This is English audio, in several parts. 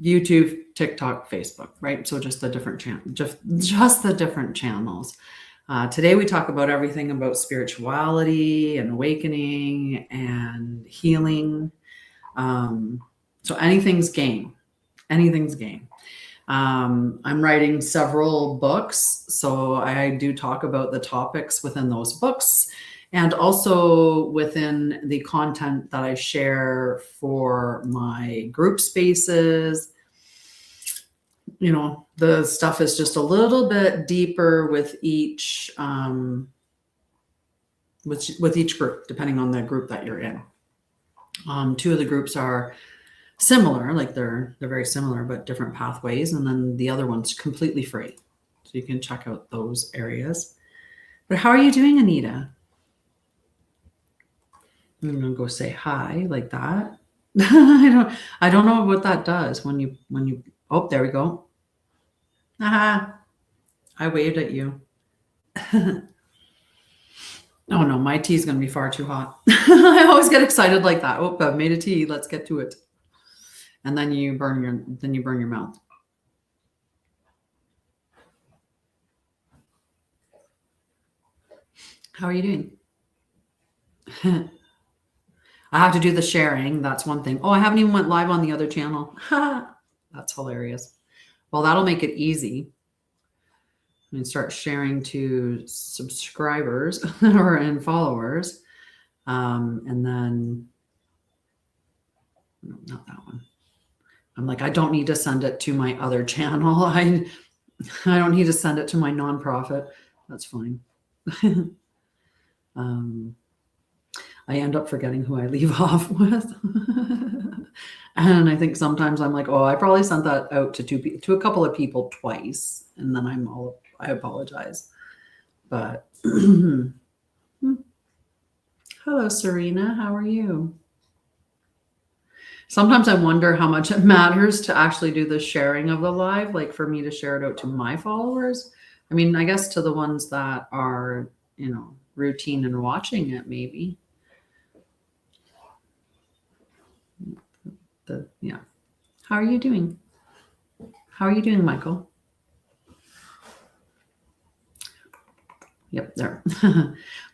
YouTube, TikTok, Facebook, right? So just the different just the different channels. Today we talk about everything about spirituality and awakening and healing. So anything's game. Anything's game. I'm writing several books, so I do talk about the topics within those books and also within the content that I share for my group spaces. You know, the stuff is just a little bit deeper with each with each group, depending on the group that you're in. Two of the groups are similar, like they're very similar, but different pathways. And then the other one's completely free. So you can check out those areas. But how are you doing, Anita? I'm gonna go say hi like that. I don't know what that does when you, oh, there we go. Aha, I waved at you. Oh no, my tea is gonna be far too hot. I always get excited like that. Oh, I've made a tea, let's get to it. And then you burn your mouth. How are you doing? I have to do the sharing. That's one thing. Oh, I haven't even went live on the other channel. That's hilarious. Well, that'll make it easy. And start sharing to subscribers and followers. And then, no, not that one. I'm like, I don't need to send it to my other channel. I don't need to send it to my nonprofit. That's fine. I end up forgetting who I leave off with. And I think sometimes I'm like, oh, I probably sent that out to a couple of people twice. And then I apologize. But hello, Serena. How are you? Sometimes I wonder how much it matters to actually do the sharing of the live, like for me to share it out to my followers. I mean, I guess to the ones that are, you know, routine and watching it, maybe. Yeah. How are you doing? How are you doing, Michael? Yep, there.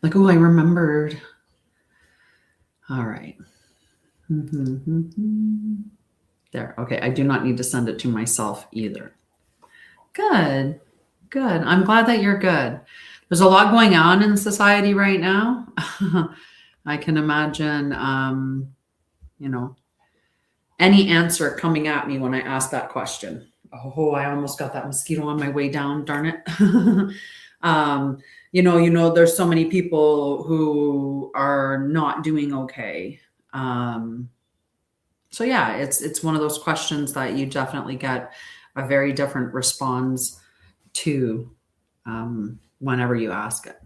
Like, oh, I remembered. All right. There. Okay. I do not need to send it to myself either. Good. Good. I'm glad that you're good. There's a lot going on in society right now. I can imagine, you know, any answer coming at me when I ask that question. Oh, I almost got that mosquito on my way down. Darn it. You know, there's so many people who are not doing okay. So yeah, it's one of those questions that you definitely get a very different response to whenever you ask it.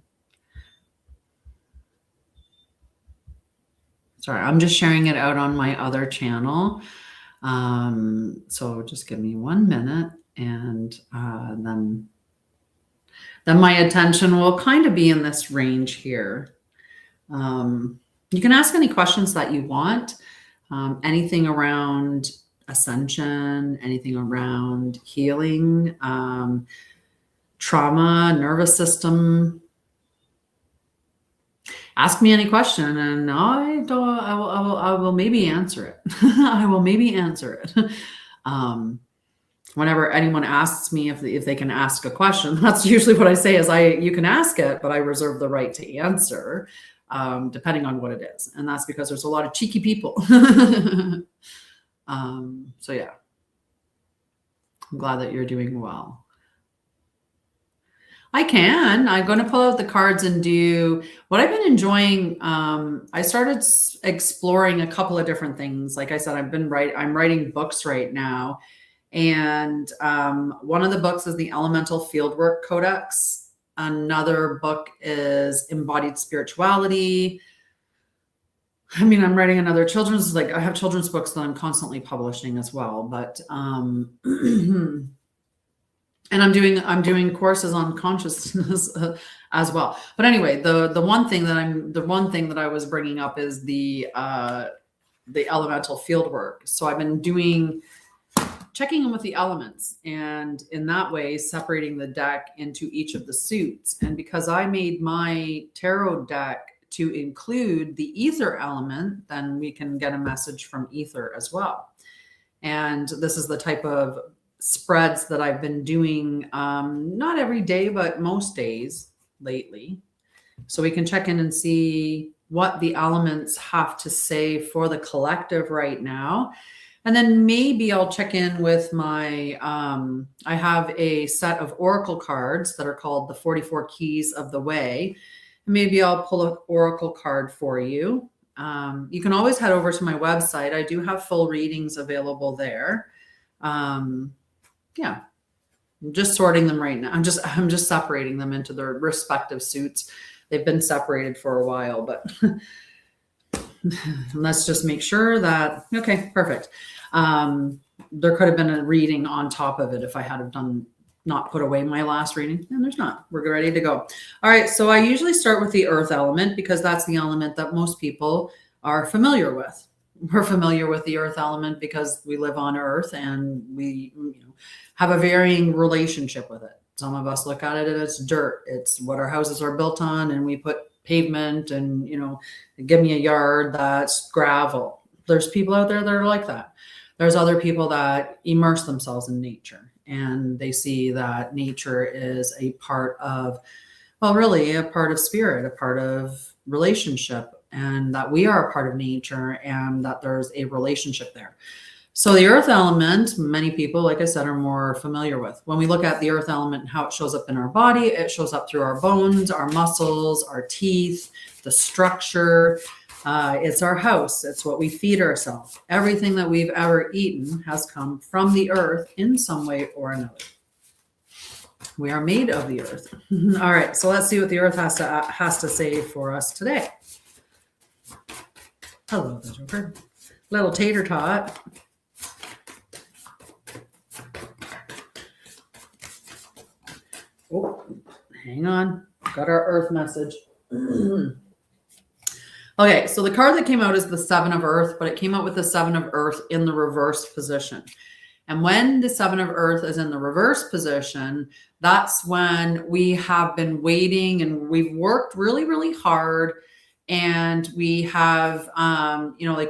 Sorry, I'm just sharing it out on my other channel. So just give me 1 minute and then my attention will kind of be in this range here. You can ask any questions that you want, anything around ascension, anything around healing, trauma, nervous system. Ask me any question and I will maybe answer it. I will maybe answer it. Whenever anyone asks me if they can ask a question, that's usually what I say is you can ask it, but I reserve the right to answer, depending on what it is. And that's because there's a lot of cheeky people. So yeah, I'm glad that you're doing well. I'm going to pull out the cards and do what I've been enjoying. I started exploring a couple of different things. Like I said, I'm writing books right now. And one of the books is the Elemental Fieldwork Codex. Another book is Embodied Spirituality. I mean, I'm writing another children's, like I have children's books that I'm constantly publishing as well, but and I'm doing courses on consciousness as well. But anyway, the one thing that I was bringing up is the elemental field work. So I've been doing checking in with the elements, and in that way separating the deck into each of the suits. And because I made my tarot deck to include the ether element, then we can get a message from ether as well. And this is the type of spreads that I've been doing, not every day, but most days lately. So we can check in and see what the elements have to say for the collective right now. And then maybe I'll check in with my, I have a set of oracle cards that are called the 44 Keys of the Way. Maybe I'll pull an oracle card for you. You can always head over to my website. I do have full readings available there. Yeah, I'm just sorting them right now. I'm just separating them into their respective suits. They've been separated for a while, but let's just make sure that, okay, perfect. There could have been a reading on top of it if I had have not put away my last reading, and there's not. We're ready to go. All right, so I usually start with the earth element because that's the element that most people are familiar with. We're familiar with the earth element because we live on earth and we have a varying relationship with it. Some of us look at it as dirt. It's what our houses are built on, and we put pavement and, give me a yard that's gravel. There's people out there that are like that. There's other people that immerse themselves in nature, and they see that nature is a part of, well, really a part of spirit, a part of relationship, and that we are a part of nature and that there's a relationship there. So the earth element, many people, like I said, are more familiar with. When we look at the earth element and how it shows up in our body, it shows up through our bones, our muscles, our teeth, the structure. It's our house. It's what we feed ourselves. Everything that we've ever eaten has come from the earth in some way or another. We are made of the earth. All right, so let's see what the earth has to say for us today. Hello, Joker. Little tater tot. Oh, hang on. Got our earth message. Okay, so the card that came out is the Seven of Earth, but it came out with the Seven of Earth in the reverse position. And when the Seven of Earth is in the reverse position, that's when we have been waiting and we've worked really, really hard. And we have,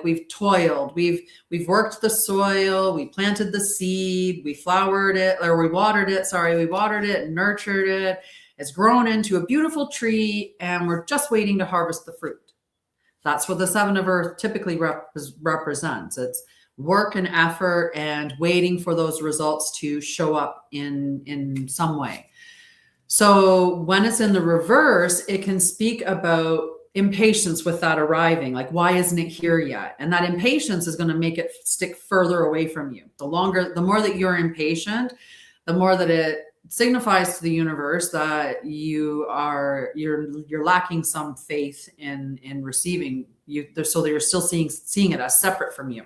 we've toiled, we've worked the soil, we planted the seed, we watered it, and nurtured it. It's grown into a beautiful tree, and we're just waiting to harvest the fruit. That's what the Seven of Earth typically represents. It's work and effort and waiting for those results to show up in some way. So when it's in the reverse, it can speak about impatience with that arriving. Like, why isn't it here yet? And that impatience is going to make it stick further away from you. The more that you're impatient, the more that it signifies to the universe that you're lacking some faith in receiving so that you're still seeing it as separate from you.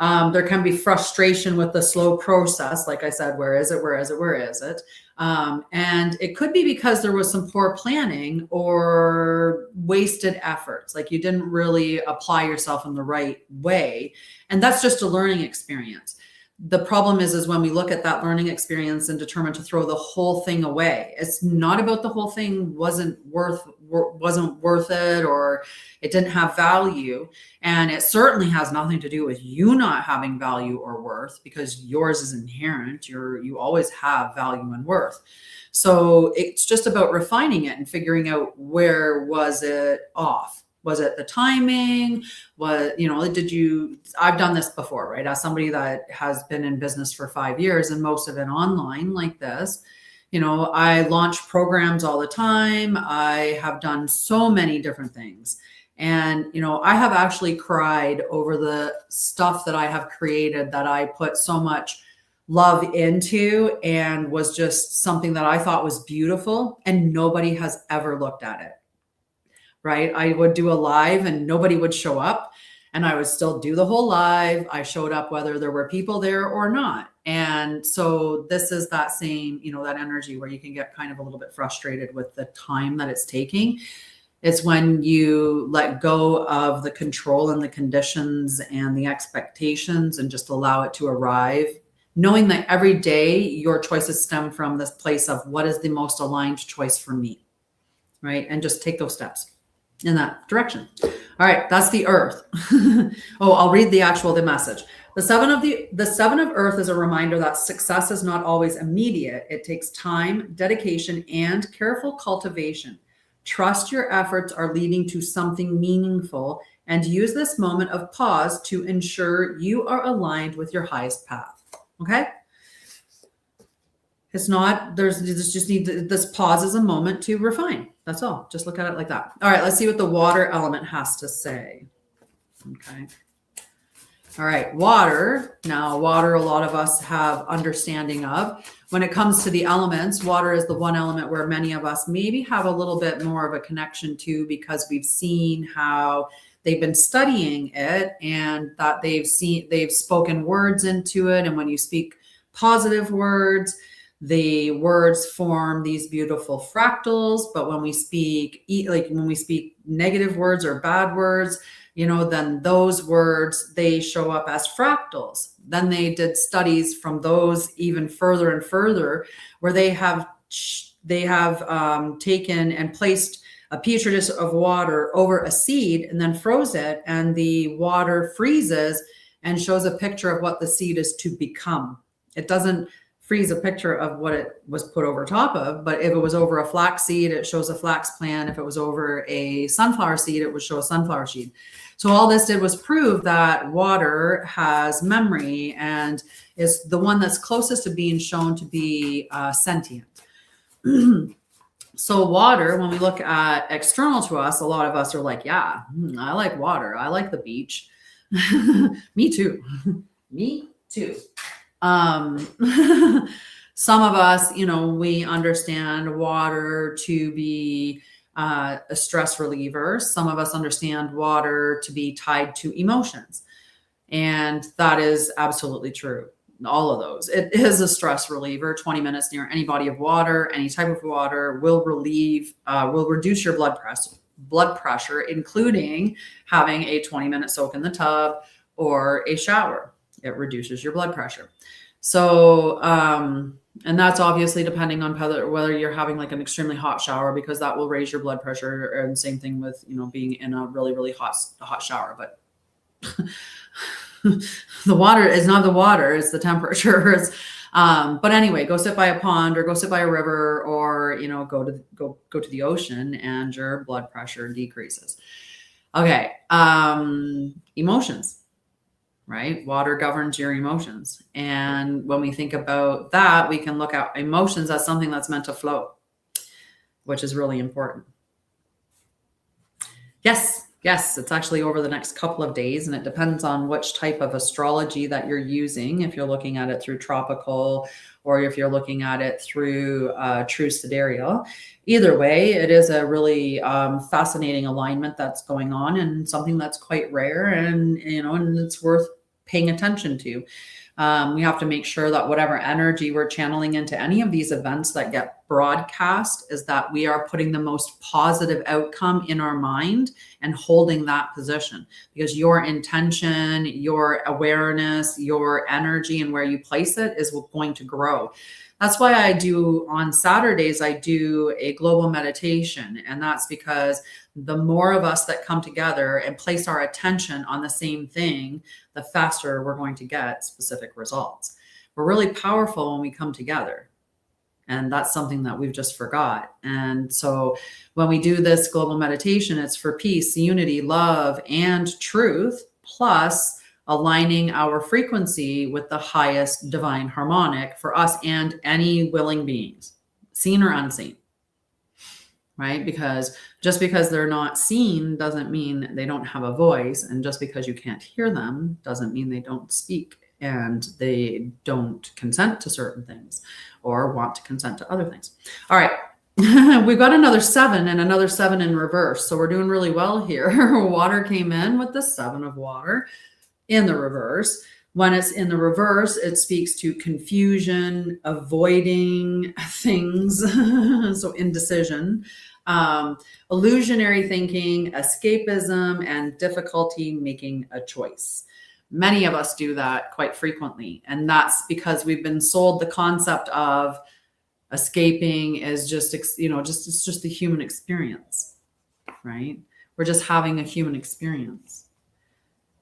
There can be frustration with the slow process. Like I said, where is it? And it could be because there was some poor planning or wasted efforts. Like you didn't really apply yourself in the right way. And that's just a learning experience. The problem is when we look at that learning experience and determine to throw the whole thing away. It's not about the whole thing wasn't worth it, or it didn't have value. And it certainly has nothing to do with you not having value or worth, because yours is inherent. You always have value and worth. So it's just about refining it and figuring out, where was it off? Was it the timing? I've done this before, right? As somebody that has been in business for 5 years and most of it online like this, I launch programs all the time. I have done so many different things. And, I have actually cried over the stuff that I have created that I put so much love into and was just something that I thought was beautiful, and nobody has ever looked at it. Right? I would do a live and nobody would show up, and I would still do the whole live. I showed up whether there were people there or not. And so this is that same, that energy where you can get kind of a little bit frustrated with the time that it's taking. It's when you let go of the control and the conditions and the expectations and just allow it to arrive knowing that every day your choices stem from this place of what is the most aligned choice for me, right? And just take those steps in that direction. All right, that's the earth. Oh, I'll read the message. The seven of earth is a reminder that success is not always immediate. It takes time, dedication, and careful cultivation. Trust your efforts are leading to something meaningful, and use this moment of pause to ensure you are aligned with your highest path. Okay? It's not, this pause is a moment to refine. That's all. Just look at it like that. All right, let's see what the water element has to say. Okay. All right, water. Now, water, a lot of us have understanding of. When it comes to the elements, water is the one element where many of us maybe have a little bit more of a connection to, because we've seen how they've been studying it, and that they've spoken words into it. And when you speak positive words, the words form these beautiful fractals. But when we speak negative words or bad words, then those words, they show up as fractals. Then they did studies from those even further and further, where they have taken and placed a petri dish of water over a seed and then froze it, and the water freezes and shows a picture of what the seed is to become. It doesn't freeze a picture of what it was put over top of, but if it was over a flax seed, it shows a flax plant. If it was over a sunflower seed, it would show a sunflower seed. So all this did was prove that water has memory and is the one that's closest to being shown to be sentient. So water, when we look at external to us, a lot of us are like, yeah, I like water. I like the beach. Me too. Me too. Some of us, we understand water to be a stress reliever. Some of us understand water to be tied to emotions. And that is absolutely true. All of those. It is a stress reliever. 20 minutes near any body of water, any type of water will reduce your blood pressure, including having a 20-minute soak in the tub or a shower. It reduces your blood pressure. So, and that's obviously depending on whether you're having like an extremely hot shower, because that will raise your blood pressure, and same thing with, being in a really, really hot shower. But the water is not the water, it's the temperature. But anyway, go sit by a pond or go sit by a river, or, go to the ocean, and your blood pressure decreases. Okay. Emotions. Right? Water governs your emotions. And when we think about that, we can look at emotions as something that's meant to flow, which is really important. Yes, it's actually over the next couple of days, and it depends on which type of astrology that you're using. If you're looking at it through tropical, or if you're looking at it through true sidereal. Either way, it is a really fascinating alignment that's going on, and something that's quite rare, and it's worth paying attention to. We have to make sure that whatever energy we're channeling into any of these events that get broadcast, is that we are putting the most positive outcome in our mind and holding that position, because your intention, your awareness, your energy, and where you place it is going to grow. That's why on Saturdays, I do a global meditation. And that's because the more of us that come together and place our attention on the same thing, the faster we're going to get specific results. We're really powerful when we come together. And that's something that we've just forgot. And so when we do this global meditation, it's for peace, unity, love, and truth, plus aligning our frequency with the highest divine harmonic for us and any willing beings, seen or unseen, right? Because just because they're not seen doesn't mean they don't have a voice. And just because you can't hear them doesn't mean they don't speak and they don't consent to certain things or want to consent to other things. All right. We've got another 7 and another 7 in reverse. So we're doing really well here. Water came in with the 7 of water in the reverse. When it's in the reverse, it speaks to confusion, avoiding things, so indecision, illusionary thinking, escapism, and difficulty making a choice. Many of us do that quite frequently. And that's because we've been sold the concept of escaping is just, it's just the human experience, right? We're just having a human experience.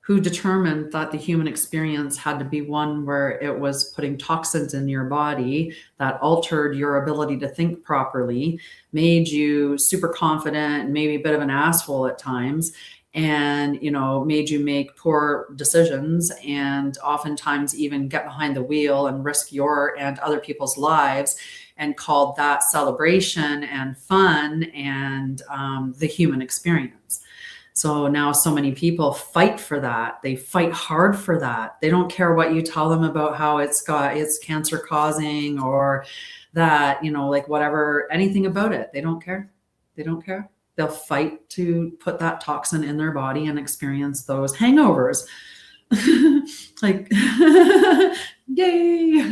Who determined that the human experience had to be one where it was putting toxins in your body that altered your ability to think properly, made you super confident, maybe a bit of an asshole at times, and made you make poor decisions, and oftentimes even get behind the wheel and risk your and other people's lives, and called that celebration and fun and the human experience. So now so many people fight for that. They fight hard for that. They don't care what you tell them about how it's cancer causing, or that, like whatever, anything about it. They don't care. They don't care. They'll fight to put that toxin in their body and experience those hangovers. Like, yay,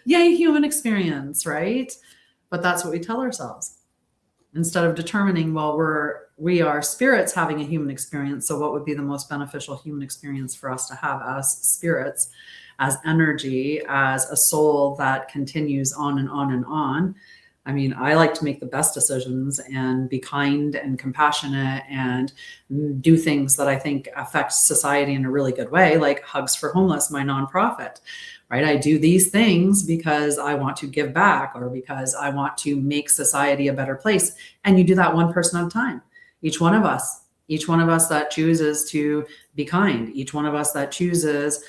yay, human experience, right? But that's what we tell ourselves. Instead of determining, well, we are spirits having a human experience. So what would be the most beneficial human experience for us to have as spirits, as energy, as a soul that continues on and on and on? I mean, I like to make the best decisions and be kind and compassionate and do things that I think affect society in a really good way, like Hugs for Homeless, my nonprofit, right? I do these things because I want to give back, or because I want to make society a better place. And you do that one person at a time. Each one of us that chooses to be kind, each one of us that chooses,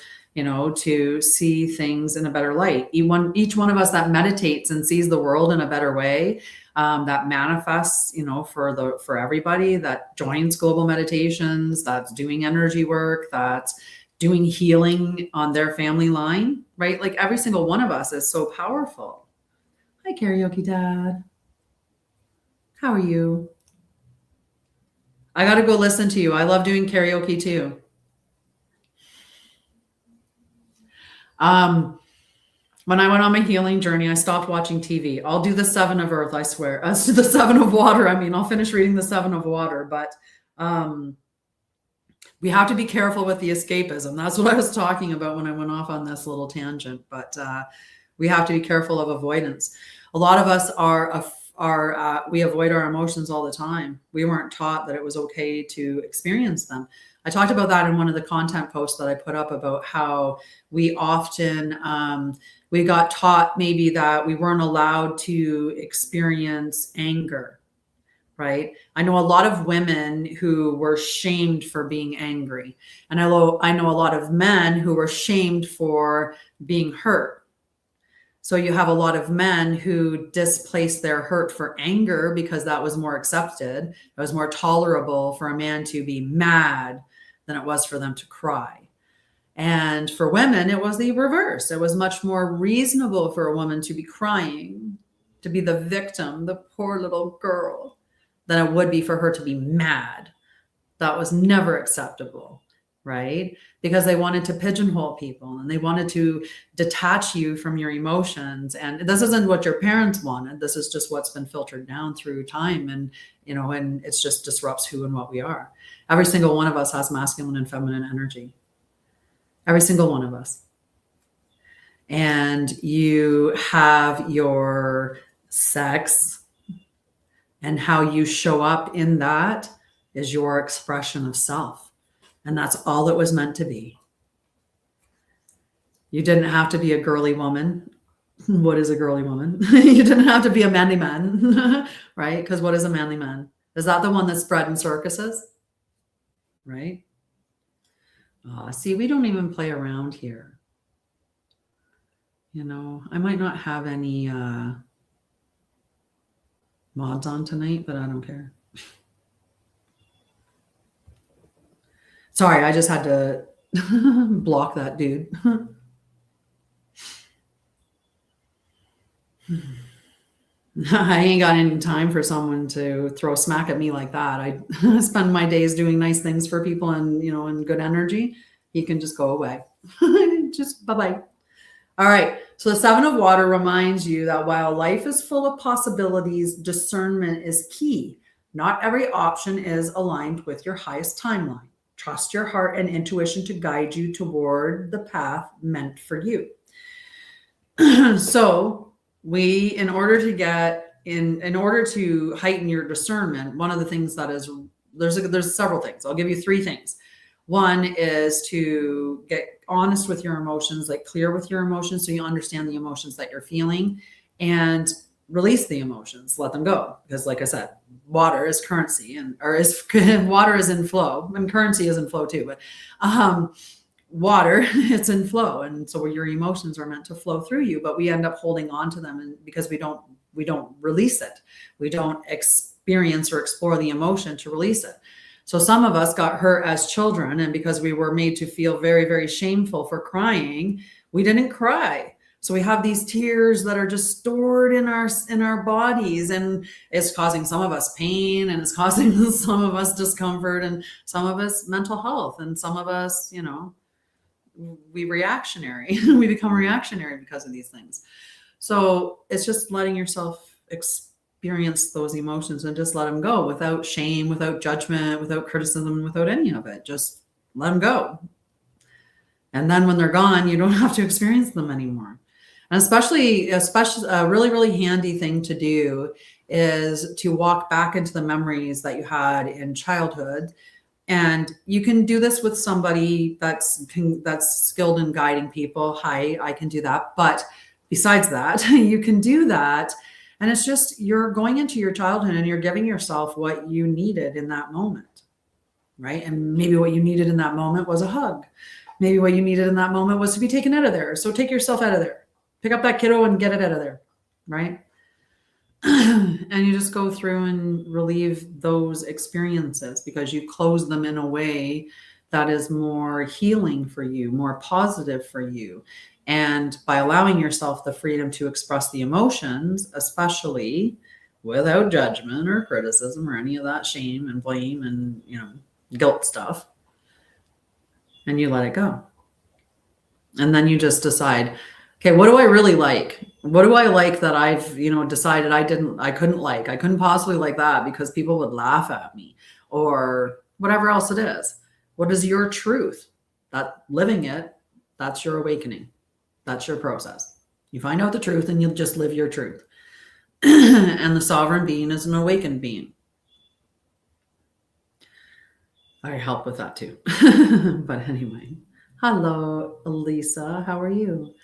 to see things in a better light. Each one of us that meditates and sees the world in a better way, that manifests, for everybody, that joins global meditations, that's doing energy work, that's doing healing on their family line, right? Like every single one of us is so powerful. Hi, Karaoke Dad. How are you? I got to go listen to you. I love doing karaoke too. When I went on my healing journey, I stopped watching TV. I'll do the 7 of Earth, I swear. As to the 7 of Water, I mean, I'll finish reading the 7 of Water, but we have to be careful with the escapism. That's what I was talking about when I went off on this little tangent, but we have to be careful of avoidance. A lot of us we avoid our emotions all the time. We weren't taught that it was okay to experience them. I talked about that in one of the content posts that I put up about how we often, we got taught maybe that we weren't allowed to experience anger, right? I know a lot of women who were shamed for being angry. And I know a lot of men who were shamed for being hurt. So you have a lot of men who displaced their hurt for anger because that was more accepted. It was more tolerable for a man to be mad than it was for them to cry. And for women, it was the reverse. It was much more reasonable for a woman to be crying, to be the victim, the poor little girl, than it would be for her to be mad. That was never acceptable, right? Because they wanted to pigeonhole people and they wanted to detach you from your emotions. And this isn't what your parents wanted. This is just what's been filtered down through time. And, and it just disrupts who and what we are. Every single one of us has masculine and feminine energy. Every single one of us. And you have your sex, and how you show up in that is your expression of self. And that's all it was meant to be. You didn't have to be a girly woman. What is a girly woman? You didn't have to be a manly man, right? Because what is a manly man? Is that the one that's bred in circuses? Right? See, we don't even play around here. I might not have any mods on tonight, but I don't care. Sorry, I just had to block that dude. I ain't got any time for someone to throw smack at me like that. I spend my days doing nice things for people and, in good energy. He can just go away. Just bye-bye. All right. So the 7 of Water reminds you that while life is full of possibilities, discernment is key. Not every option is aligned with your highest timeline. Trust your heart and intuition to guide you toward the path meant for you. So in order to heighten your discernment, one of the things that is, there's several things. I'll give you 3 things. One is to get honest with your emotions, like clear with your emotions, so you understand the emotions that you're feeling, and release the emotions, let them go. Because like I said, water is currency, water is in flow, and currency is in flow too, but water, it's in flow. And so your emotions are meant to flow through you, but we end up holding on to them, and because we don't release it. We don't experience or explore the emotion to release it. So some of us got hurt as children, and because we were made to feel very, very shameful for crying, we didn't cry. So we have these tears that are just stored in our bodies, and it's causing some of us pain, and it's causing some of us discomfort, and some of us mental health, and some of us, we become reactionary because of these things. So it's just letting yourself experience those emotions and just let them go without shame, without judgment, without criticism, without any of it. Just let them go. And then when they're gone, you don't have to experience them anymore. And especially a really, really handy thing to do is to walk back into the memories that you had in childhood. And you can do this with somebody that's skilled in guiding people. Hi, I can do that. But besides that, you can do that. And it's just, you're going into your childhood and you're giving yourself what you needed in that moment, right? And maybe what you needed in that moment was a hug. Maybe what you needed in that moment was to be taken out of there. So take yourself out of there. Pick up that kiddo and get it out of there, right? And you just go through and relieve those experiences because you close them in a way that is more healing for you, more positive for you. And by allowing yourself the freedom to express the emotions, especially without judgment or criticism or any of that shame and blame and, guilt stuff, and you let it go. And then you just decide, okay, what do I really like? What do I like that I've, decided I couldn't like? I couldn't possibly like that because people would laugh at me or whatever else it is. What is your truth? That living it, that's your awakening. That's your process. You find out the truth and you'll just live your truth. And the sovereign being is an awakened being. I help with that too. But anyway, hello, Elisa. How are you?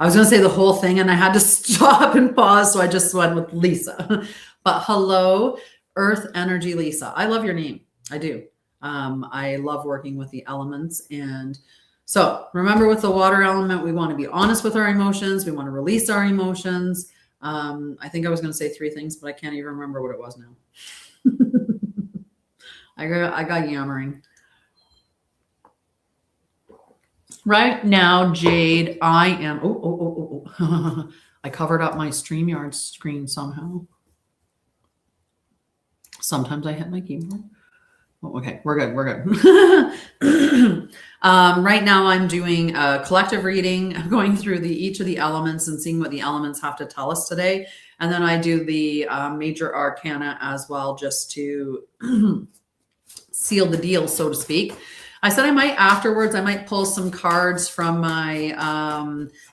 I was going to say the whole thing and I had to stop and pause. So I just went with Lisa. But hello, Earth Energy Lisa. I love your name. I do. I love working with the elements. And so remember, with the water element, we want to be honest with our emotions. We want to release our emotions. I think I was going to say 3 things, but I can't even remember what it was now. I got yammering. Right now, Jade, I am. Oh. I covered up my StreamYard screen somehow. Sometimes I hit my keyboard. Oh, okay, we're good. Right now I'm doing a collective reading. I'm going through each of the elements and seeing what the elements have to tell us today. And then I do the major arcana as well, just to seal the deal, so to speak. I said afterwards, I might pull some cards from my,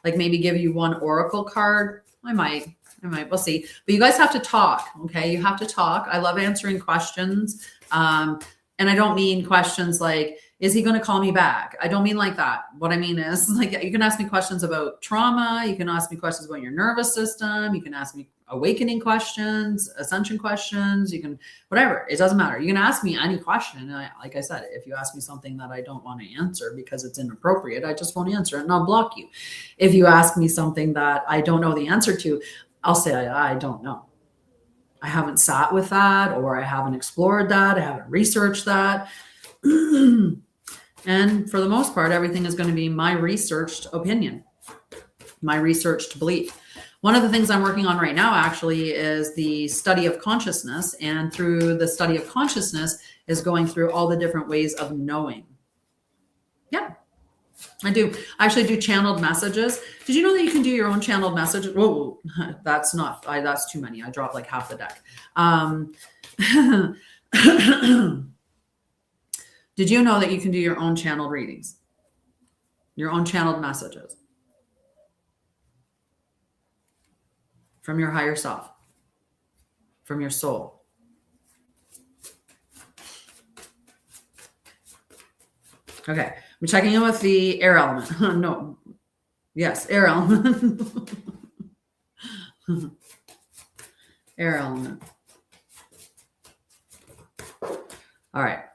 like maybe give you one oracle card. I might, we'll see. But you guys have to talk, okay? You have to talk. I love answering questions. And I don't mean questions like, is he going to call me back? I don't mean like that. What I mean is, like, you can ask me questions about trauma. You can ask me questions about your nervous system. You can ask me awakening questions, ascension questions. You can, whatever. It doesn't matter. You can ask me any question. And like I said, if you ask me something that I don't want to answer because it's inappropriate, I just won't answer it and I'll block you. If you ask me something that I don't know the answer to, I'll say, I don't know. I haven't sat with that, or I haven't explored that. I haven't researched that. And for the most part, everything is going to be my researched opinion, my researched belief. One of the things I'm working on right now actually is the study of consciousness. And through the study of consciousness is going through all the different ways of knowing. Yeah, I do. I actually do channeled messages. Did you know that you can do your own channeled messages? Whoa, that's too many. I dropped like half the deck. Did you know that you can do your own channeled readings? Your own channeled messages from your higher self, from your soul. Okay, I'm checking in with the air element. No, yes, air element. Air element. All right.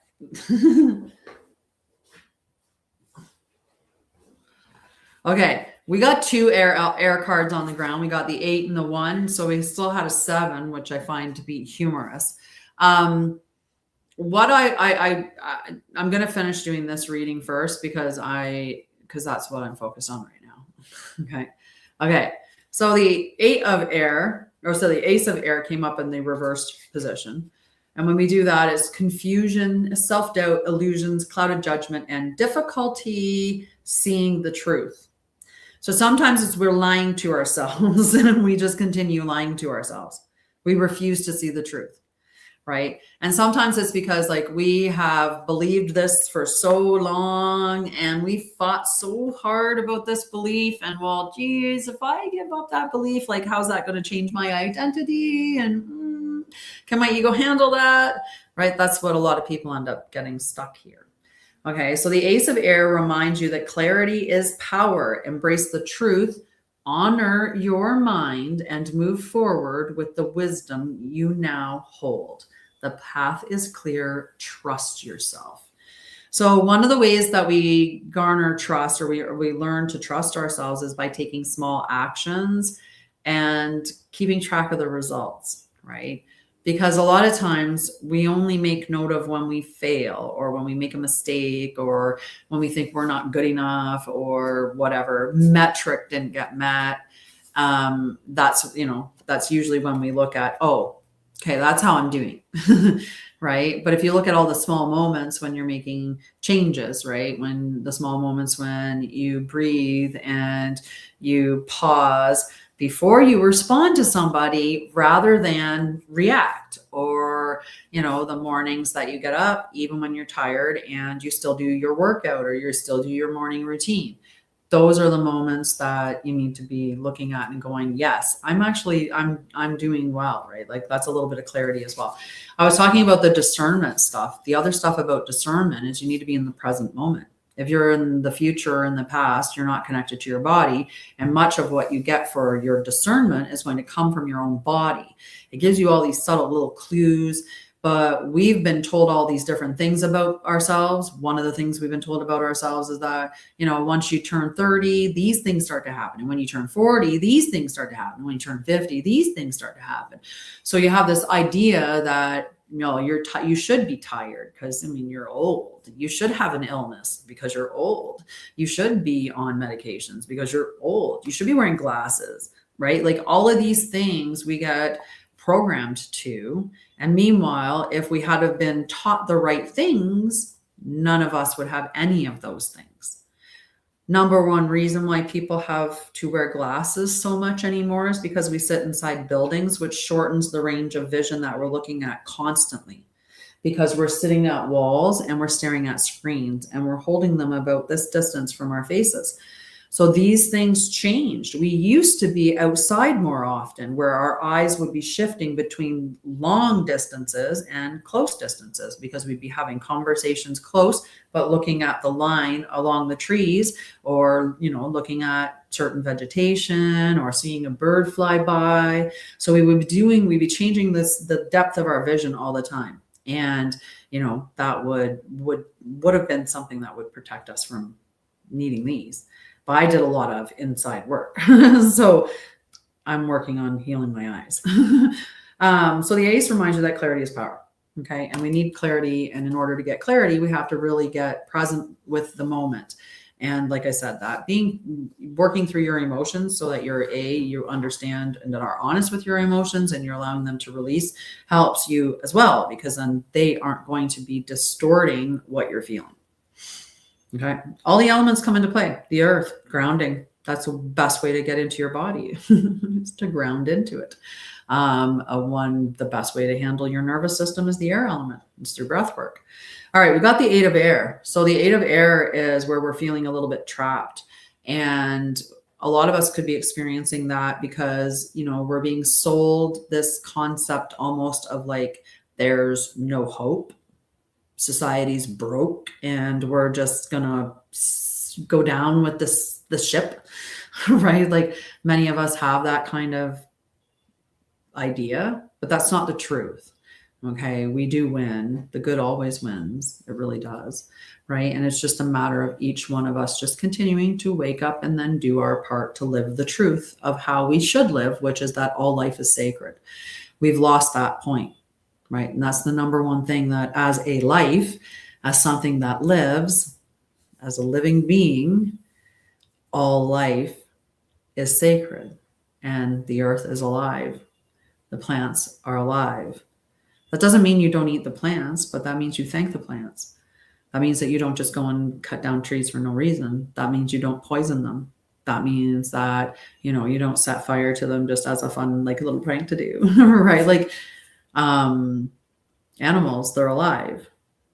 Okay, we got two air cards on the ground. We got the 8 and the 1, so we still had a 7, which I find to be humorous. What I'm going to finish doing this reading first because that's what I'm focused on right now. Okay. So the 8 of air, the Ace of air came up in the reversed position. And when we do that, it's confusion, self-doubt, illusions, clouded judgment, and difficulty seeing the truth. So sometimes we're lying to ourselves and we just continue lying to ourselves. We refuse to see the truth, right? And sometimes it's because like we have believed this for so long and we fought so hard about this belief. And well, geez, if I give up that belief, like how's that going to change my identity? And can my ego handle that? Right? That's what a lot of people end up getting stuck here. Okay, so the Ace of air reminds you that clarity is power. Embrace the truth, honor your mind, and move forward with the wisdom you now hold. The path is clear. Trust yourself. So one of the ways that we garner trust or we learn to trust ourselves is by taking small actions and keeping track of the results, right? Because a lot of times we only make note of when we fail or when we make a mistake or when we think we're not good enough or whatever metric didn't get met. That's usually when we look at, oh, okay, that's how I'm doing, right? But if you look at all the small moments when you're making changes, right? When the small moments when you breathe and you pause before you respond to somebody rather than react, or, the mornings that you get up, even when you're tired and you still do your workout or you still do your morning routine. Those are the moments that you need to be looking at and going, yes, I'm doing well, right? Like that's a little bit of clarity as well. I was talking about the discernment stuff. The other stuff about discernment is you need to be in the present moment. If you're in the future or in the past, you're not connected to your body. And much of what you get for your discernment is going to come from your own body. It gives you all these subtle little clues. But we've been told all these different things about ourselves. One of the things we've been told about ourselves is that, once you turn 30, these things start to happen. And when you turn 40, these things start to happen. When you turn 50, these things start to happen. So you have this idea that, you should be tired because, you're old. You should have an illness because you're old. You should be on medications because you're old. You should be wearing glasses, right? Like all of these things we get programmed to. And meanwhile, if we had have been taught the right things, none of us would have any of those things. Number one reason why people have to wear glasses so much anymore is because we sit inside buildings, which shortens the range of vision that we're looking at constantly. Because we're sitting at walls and we're staring at screens and we're holding them about this distance from our faces. So these things changed. We used to be outside more often where our eyes would be shifting between long distances and close distances because we'd be having conversations close, but looking at the line along the trees or, looking at certain vegetation or seeing a bird fly by. So we would be changing the depth of our vision all the time. And, that would have been something that would protect us from needing these. But I did a lot of inside work. So I'm working on healing my eyes. So the Ace reminds you that clarity is power. Okay. And we need clarity. And in order to get clarity, we have to really get present with the moment. And like I said, that working through your emotions so that you understand and that are honest with your emotions and you're allowing them to release helps you as well, because then they aren't going to be distorting what you're feeling. Okay. All the elements come into play. The earth, grounding. That's the best way to get into your body is to ground into it. The best way to handle your nervous system is the air element. It's through breath work. All right, we got the 8 of air. So the 8 of air is where we're feeling a little bit trapped. And a lot of us could be experiencing that because, we're being sold this concept almost of like, there's no hope. Society's broke and we're just gonna go down with the ship, right? Like many of us have that kind of idea, but that's not the truth. Okay, we do win. The good always wins. It really does, right? And it's just a matter of each one of us just continuing to wake up and then do our part to live the truth of how we should live, which is that all life is sacred. We've lost that point, right? And that's the number one thing, that as a life, as something that lives, as a living being, all life is sacred and the earth is alive. The plants are alive. That doesn't mean you don't eat the plants, but that means you thank the plants. That means that you don't just go and cut down trees for no reason. That means you don't poison them. That means that, you don't set fire to them just as a fun, like, little prank to do, right? Like, animals, they're alive,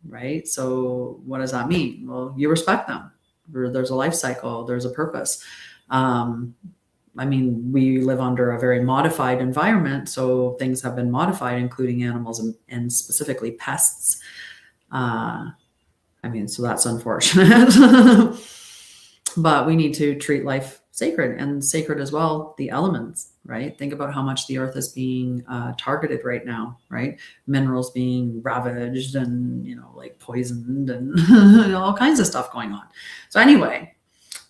right? So what does that mean? Well, you respect them. There's a life cycle. There's a purpose. We live under a very modified environment, so things have been modified, including animals and specifically pests. So that's unfortunate. But we need to treat life sacred, and sacred as well, the elements, right? Think about how much the earth is being targeted right now, right? Minerals being ravaged and, poisoned and all kinds of stuff going on. So anyway,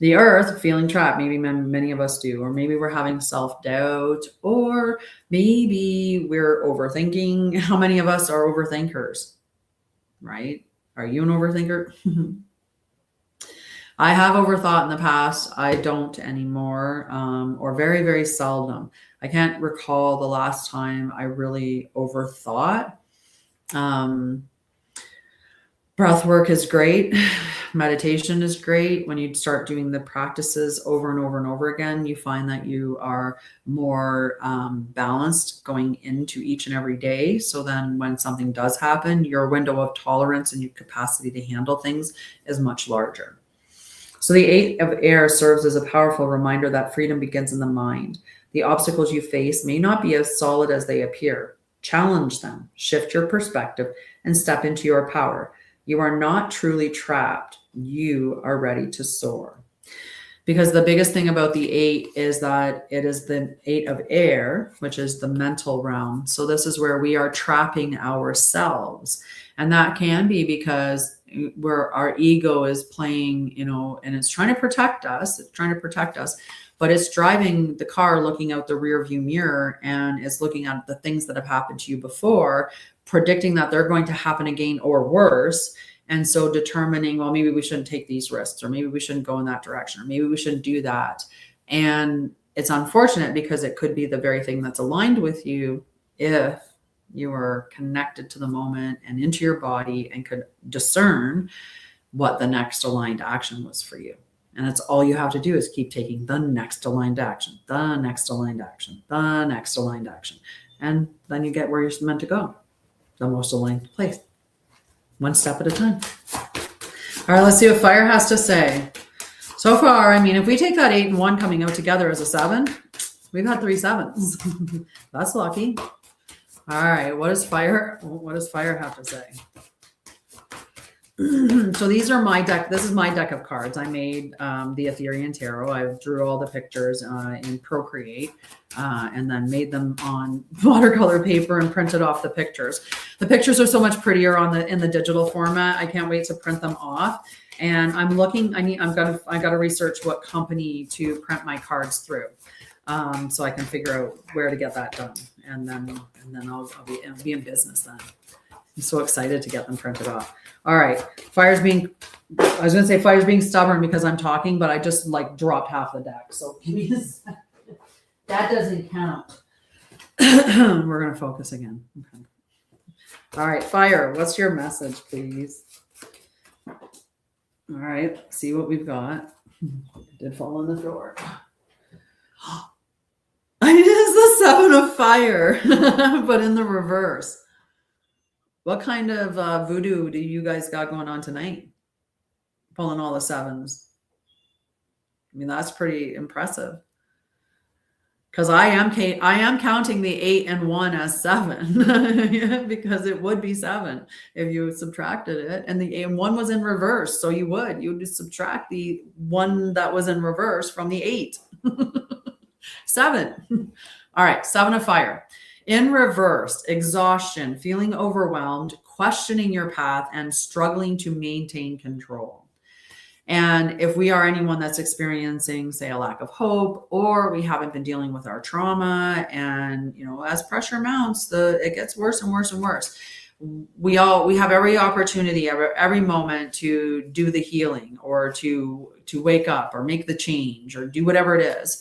the earth feeling trapped, maybe many of us do, or maybe we're having self-doubt, or maybe we're overthinking. How many of us are overthinkers, right? Are you an overthinker? I have overthought in the past. I don't anymore, or very, very seldom. I can't recall the last time I really overthought. Breath work is great. Meditation is great. When you start doing the practices over and over and over again, you find that you are more balanced going into each and every day. So then when something does happen, your window of tolerance and your capacity to handle things is much larger. So the 8 of air serves as a powerful reminder that freedom begins in the mind. The obstacles you face may not be as solid as they appear. Challenge them, shift your perspective, and step into your power. You are not truly trapped. You are ready to soar. Because the biggest thing about the 8 is that it is the 8 of air, which is the mental realm. So this is where we are trapping ourselves. And that can be because where our ego is playing, and it's trying to protect us. But it's driving the car looking out the rear view mirror, and it's looking at the things that have happened to you before, predicting that they're going to happen again or worse. And so determining, well, maybe we shouldn't take these risks, or maybe we shouldn't go in that direction, or maybe we shouldn't do that. And it's unfortunate because it could be the very thing that's aligned with you if you are connected to the moment and into your body and could discern what the next aligned action was for you. And that's all you have to do, is keep taking the next aligned action, the next aligned action, the next aligned action. And then you get where you're meant to go, the most aligned place, one step at a time. All right, let's see what fire has to say. So far, if we take that 8 and 1 coming out together as a 7, we've had 3 7s. That's lucky. All right, what does fire have to say? So these are my deck. This is my deck of cards. I made the Ethereal Tarot. I drew all the pictures in Procreate and then made them on watercolor paper and printed off the pictures. The pictures are so much prettier in the digital format. I can't wait to print them off. And I'm looking. I got to research what company to print my cards through, so I can figure out where to get that done. And then I'll be in business then. I'm so excited to get them printed off. All right. Fire's being stubborn because I'm talking, but I just dropped half the deck. So give me a second. That doesn't count. We're going to focus again. Okay. All right. Fire, what's your message, please? All right. See what we've got. It did fall on the floor. It is the 7 of fire, but in the reverse. What kind of voodoo do you guys got going on tonight? Pulling all the sevens. I mean, that's pretty impressive. Because I am counting the 8 and 1 as 7 because it would be 7 if you subtracted it, and the 8 and 1 was in reverse, so you would subtract the 1 that was in reverse from the 8. 7. All right, 7 of fire. In reverse, exhaustion, feeling overwhelmed, questioning your path, and struggling to maintain control. And if we are anyone that's experiencing, say, a lack of hope, or we haven't been dealing with our trauma, and as pressure mounts, it gets worse and worse and worse. We have every opportunity, every moment to do the healing, or to wake up, or make the change, or do whatever it is.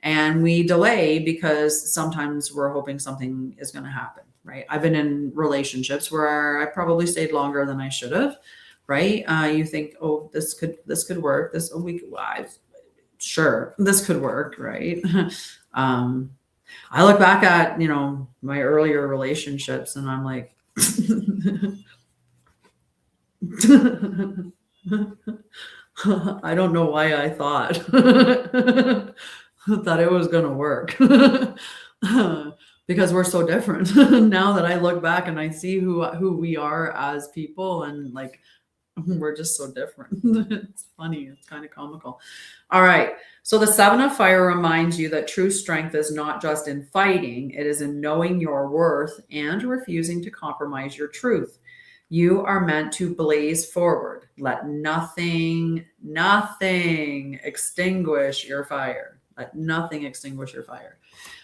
And we delay because sometimes we're hoping something is going to happen, right? I've been in relationships where I probably stayed longer than I should have. Right? You think, oh, this could work. This sure, this could work, right? I look back at my earlier relationships, and I'm like, I don't know why I thought that it was going to work. Because we're so different. Now that I look back and I see who we are as people, and like, we're just so different. It's funny. It's kind of comical. All right. So the 7 of fire reminds you that true strength is not just in fighting. It is in knowing your worth and refusing to compromise your truth. You are meant to blaze forward. Let nothing extinguish your fire. Let nothing extinguish your fire.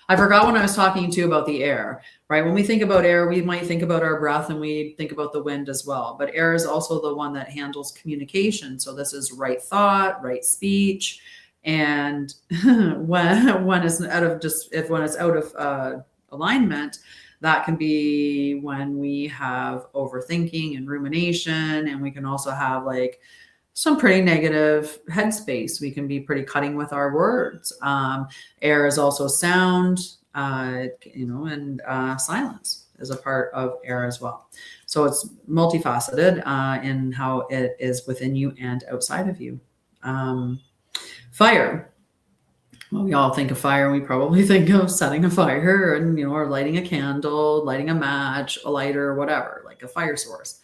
I forgot when I was talking to you about the air, right? When we think about air, we might think about our breath, and we think about the wind as well. But air is also the one that handles communication. So this is right thought, right speech. And when it's out of alignment, that can be when we have overthinking and rumination, and we can also have like some pretty negative headspace. We can be pretty cutting with our words. Air is also sound, and silence is a part of air as well. So it's multifaceted in how it is within you and outside of you. Fire. Well, we all think of fire. We probably think of setting a fire, and or lighting a candle, lighting a match, a lighter, whatever, like a fire source.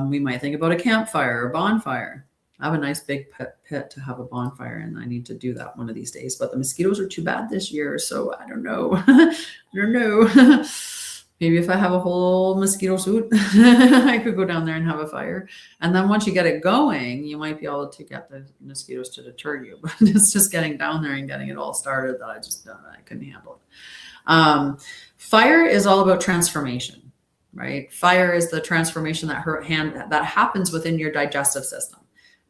We might think about a campfire or bonfire. I have a nice big pit to have a bonfire, and I need to do that one of these days. But the mosquitoes are too bad this year, so I don't know. I don't know. Maybe if I have a whole mosquito suit, I could go down there and have a fire. And then once you get it going, you might be able to get the mosquitoes to deter you. But it's just getting down there and getting it all started that I couldn't handle it. Fire is all about transformation, right? Fire is the transformation that happens within your digestive system,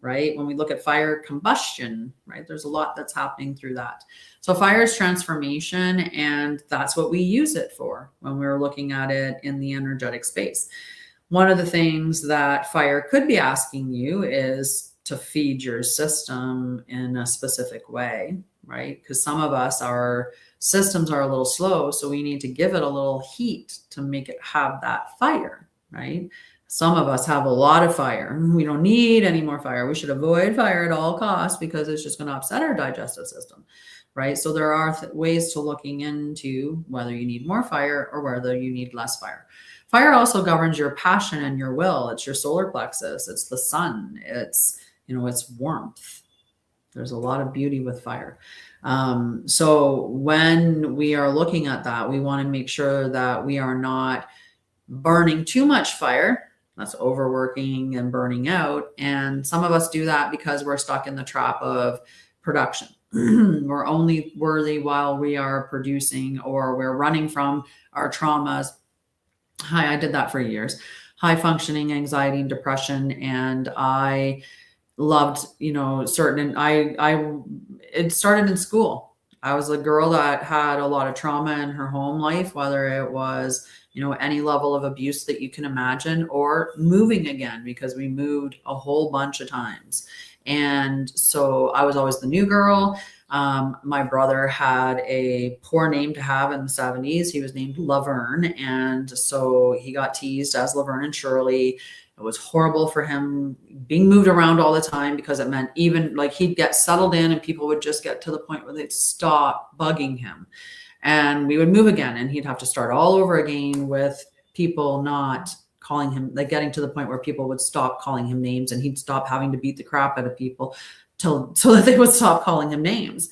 right? When we look at fire combustion, right, there's a lot that's happening through that. So fire is transformation, and that's what we use it for when we're looking at it in the energetic space. One of the things that fire could be asking you is to feed your system in a specific way, right? Because some of us, our systems are a little slow, so we need to give it a little heat to make it have that fire, right? Some of us have a lot of fire. We don't need any more fire. We should avoid fire at all costs because it's just going to upset our digestive system, right? So there are ways to looking into whether you need more fire or whether you need less fire. Fire also governs your passion and your will. It's your solar plexus. It's the sun. It's, it's warmth. There's a lot of beauty with fire. So when we are looking at that, we want to make sure that we are not burning too much fire. That's overworking and burning out. And some of us do that because we're stuck in the trap of production. We're only worthy while we are producing, or we're running from our traumas. I did that for years. High functioning anxiety and depression. And I loved, it started in school. I was a girl that had a lot of trauma in her home life, whether it was, any level of abuse that you can imagine, or moving again, because we moved a whole bunch of times. And so I was always the new girl. My brother had a poor name to have in the 70s. He was named Laverne. And so he got teased as Laverne and Shirley. It was horrible for him being moved around all the time, because it meant even like he'd get settled in and people would just get to the point where they'd stop bugging him. And we would move again and he'd have to start all over again with people not calling him, like getting to the point where people would stop calling him names and he'd stop having to beat the crap out of people so that they would stop calling him names.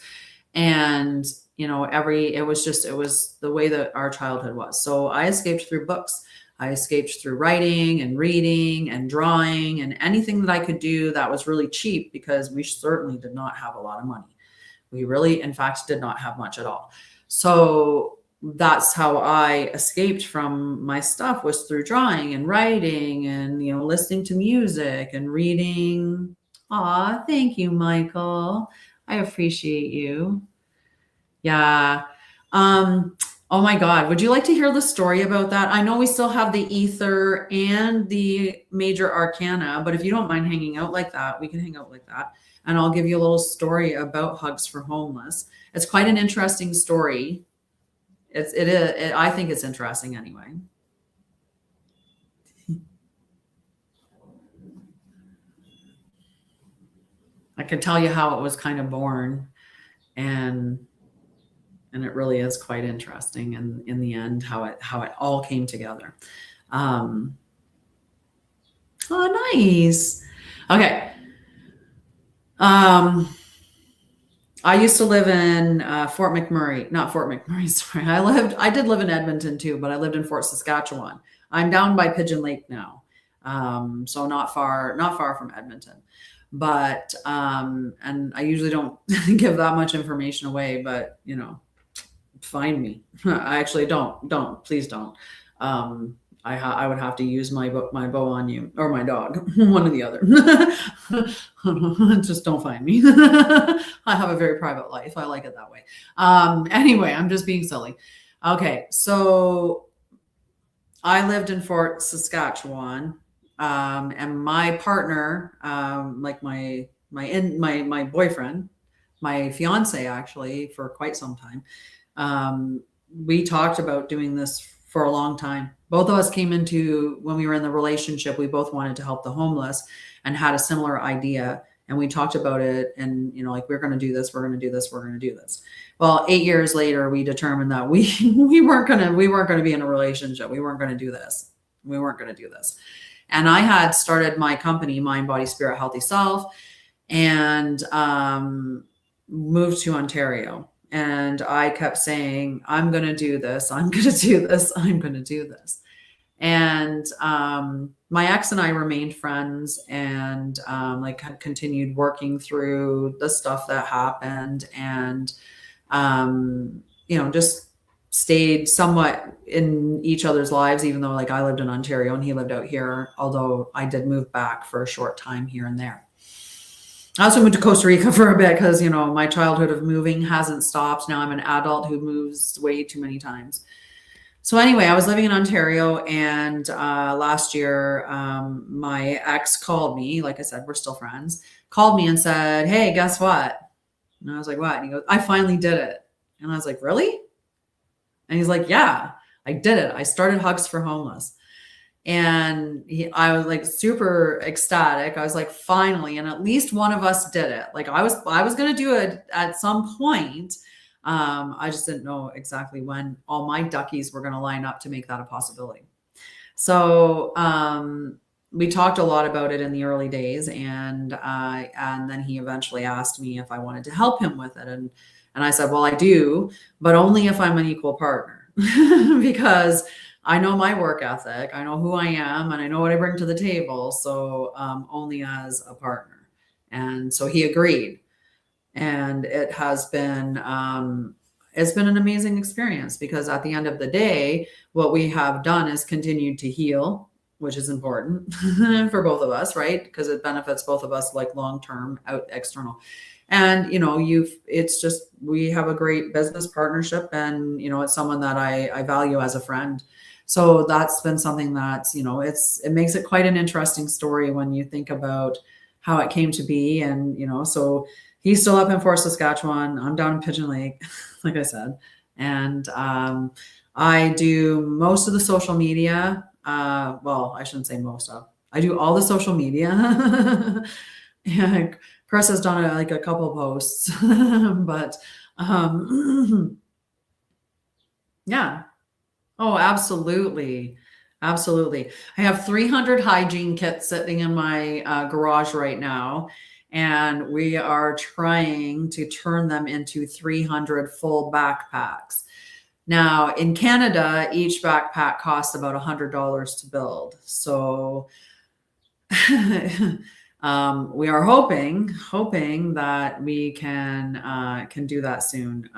And, you know, it was the way that our childhood was. So I escaped through books. I escaped through writing and reading and drawing and anything that I could do that was really cheap, because we certainly did not have a lot of money. We really, in fact, did not have much at all. So that's how I escaped from my stuff, was through drawing and writing and, you know, listening to music and reading. Aw, thank you, Michael. I appreciate you. Yeah. Oh my God. Would you like to hear the story about that? I know we still have the ether and the major arcana, but if you don't mind hanging out like that, we can hang out like that. And I'll give you a little story about Hugs for Homeless. It's quite an interesting story. I think it's interesting anyway. I can tell you how it was kind of born, and it really is quite interesting. And in the end, how it all came together. Oh, nice. Okay. I used to live in not Fort McMurray. Sorry, I did live in Edmonton too, but I lived in Fort Saskatchewan. I'm down by Pigeon Lake now, so not far from Edmonton. But and I usually don't give that much information away, but you know, find me. I actually don't, please don't. I would have to use my bow on you or my dog, one or the other. Just don't find me. I have a very private life. I like it that way. Anyway, I'm just being silly. Okay, so I lived in Fort Saskatchewan, and my partner, like my boyfriend, my fiance actually, for quite some time, we talked about doing this for a long time. Both of us came into, when we were in the relationship, we both wanted to help the homeless and had a similar idea. And we talked about it and, you know, like, we're going to do this, we're going to do this, we're going to do this. Well, 8 years later, we determined that we weren't going to be in a relationship. We weren't going to do this. We weren't going to do this. And I had started my company, Mind, Body, Spirit, Healthy Self, and moved to Ontario. And I kept saying, I'm going to do this. I'm going to do this. I'm going to do this. And my ex and I remained friends, and like continued working through the stuff that happened, and you know, just stayed somewhat in each other's lives, even though like I lived in Ontario and he lived out here, although I did move back for a short time here and there. I also moved to Costa Rica for a bit because, you know, my childhood of moving hasn't stopped. Now I'm an adult who moves way too many times. So anyway, I was living in Ontario, and last year, my ex called me. Like I said, we're still friends. Called me and said, "Hey, guess what?" And I was like, "What?" And he goes, "I finally did it." And I was like, "Really?" And he's like, "Yeah, I did it. I started Hugs for Homeless." And I was like super ecstatic. I was like, finally, and at least one of us did it. Like I was going to do it at some point. I just didn't know exactly when all my duckies were going to line up to make that a possibility. So we talked a lot about it in the early days, and then he eventually asked me if I wanted to help him with it, and I said, well, I do, but only if I'm an equal partner, because I know my work ethic, I know who I am, and I know what I bring to the table. So only as a partner. And so he agreed. And it has been, it's been an amazing experience, because at the end of the day, what we have done is continued to heal, which is important for both of us, right? Because it benefits both of us, like long-term, external. And, you know, it's just, we have a great business partnership, and, you know, it's someone that I value as a friend. So that's been something that's, you know, it makes it quite an interesting story when you think about how it came to be. And, you know, so he's still up in Fort Saskatchewan. I'm down in Pigeon Lake, like I said. And I do most of the social media. Well, I shouldn't say most of. I do all the social media. And Chris has done like a couple posts, but yeah. Oh, absolutely. Absolutely. I have 300 hygiene kits sitting in my garage right now, and we are trying to turn them into 300 full backpacks. Now, in Canada, each backpack costs about $100 to build. So we are hoping that we can do that soon.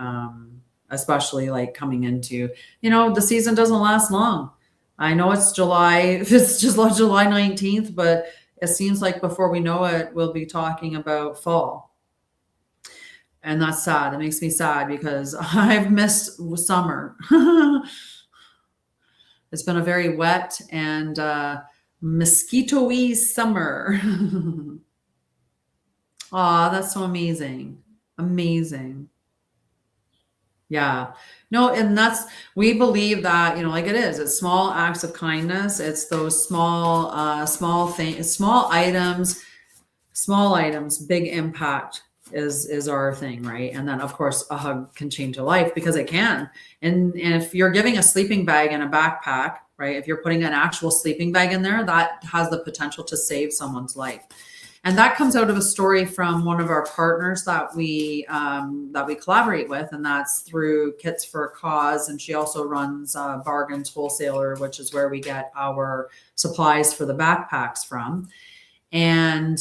Especially like coming into, the season doesn't last long. I know it's July, it's just like July 19th, but it seems like before we know it, we'll be talking about fall. And that's sad. It makes me sad because I've missed summer. It's been a very wet and mosquito-y summer. Aw, that's so amazing. Amazing. Yeah. No, and we believe that, like it is, it's small acts of kindness. It's those small things, small items, big impact is our thing, right? And then of course a hug can change a life because it can. And if you're giving a sleeping bag and a backpack, right? If you're putting an actual sleeping bag in there, that has the potential to save someone's life. And that comes out of a story from one of our partners that we collaborate with, and that's through Kits for a Cause. And she also runs Bargains Wholesaler, which is where we get our supplies for the backpacks from. And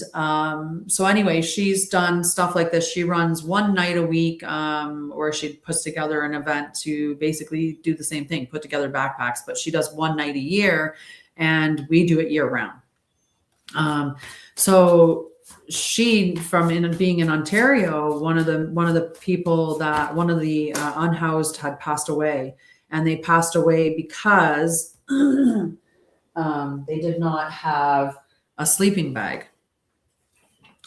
so anyway, she's done stuff like this. She runs one night a week where she puts together an event to basically do the same thing, put together backpacks, but she does one night a year and we do it year round. So she, being in Ontario, one of the people that one of the unhoused had passed away, and they passed away because they did not have a sleeping bag.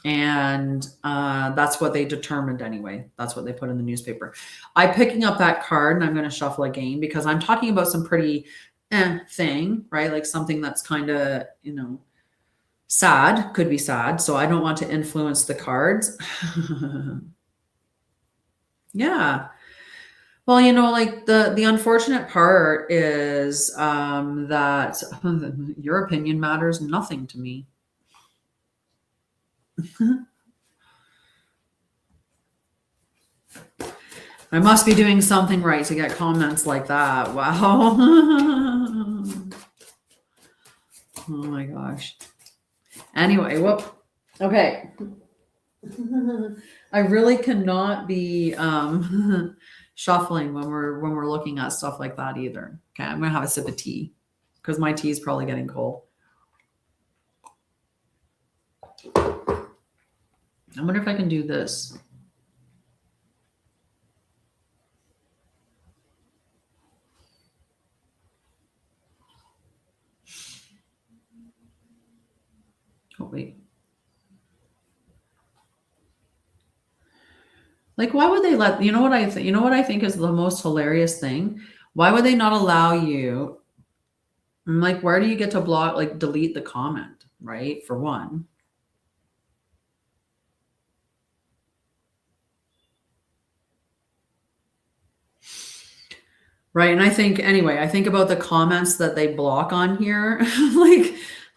And that's what they determined anyway. That's what they put in the newspaper. I'm picking up that card and I'm going to shuffle again because I'm talking about some pretty thing, right? Like something that's kind of, sad, could be sad. So I don't want to influence the cards. Yeah. Well, like the unfortunate part is that your opinion matters nothing to me. I must be doing something right to get comments like that. Wow. Oh my gosh. Anyway, whoop. Okay. I really cannot be shuffling when we're looking at stuff like that either. Okay, I'm gonna have a sip of tea because my tea is probably getting cold. I wonder if I can do this. Oh, wait. Like, why would they what I think is the most hilarious thing? Why would they not allow you? I'm like, where do you get to block, like delete the comment, right? For one. Right. And I think about the comments that they block on here.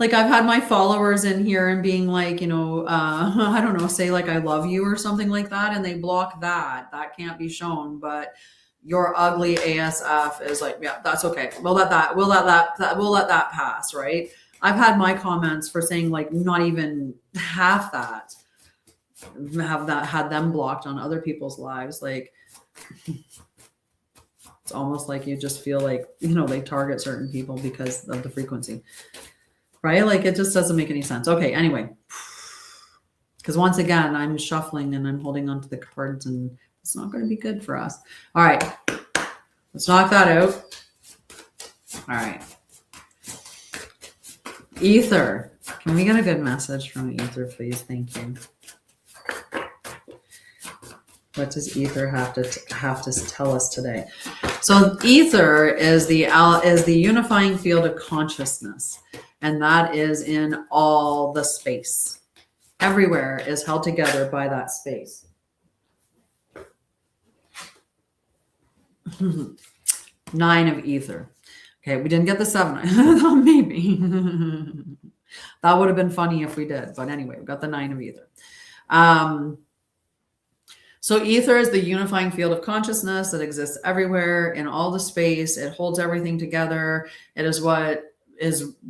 like I've had my followers in here and being like, I don't know, say like, I love you or something like that. And they block that can't be shown, but your ugly ASF is like, yeah, that's okay. We'll let that pass. Right. I've had my comments for saying like, not even half that had them blocked on other people's lives. Like, it's almost like you just feel like, they target certain people because of the frequency, right? Like it just doesn't make any sense. Okay, anyway, because once again, I'm shuffling and I'm holding onto the cards and it's not going to be good for us. All right, let's knock that out. All right. Ether. Can we get a good message from Ether, please? Thank you. What does ether have to tell us today? So ether is the unifying field of consciousness, and that is in all the space. Everywhere is held together by that space. 9 of ether. Okay, we didn't get the 7. I thought maybe. That would have been funny if we did. But anyway, we got the 9 of ether. So ether is the unifying field of consciousness that exists everywhere in all the space. It holds everything together. It is what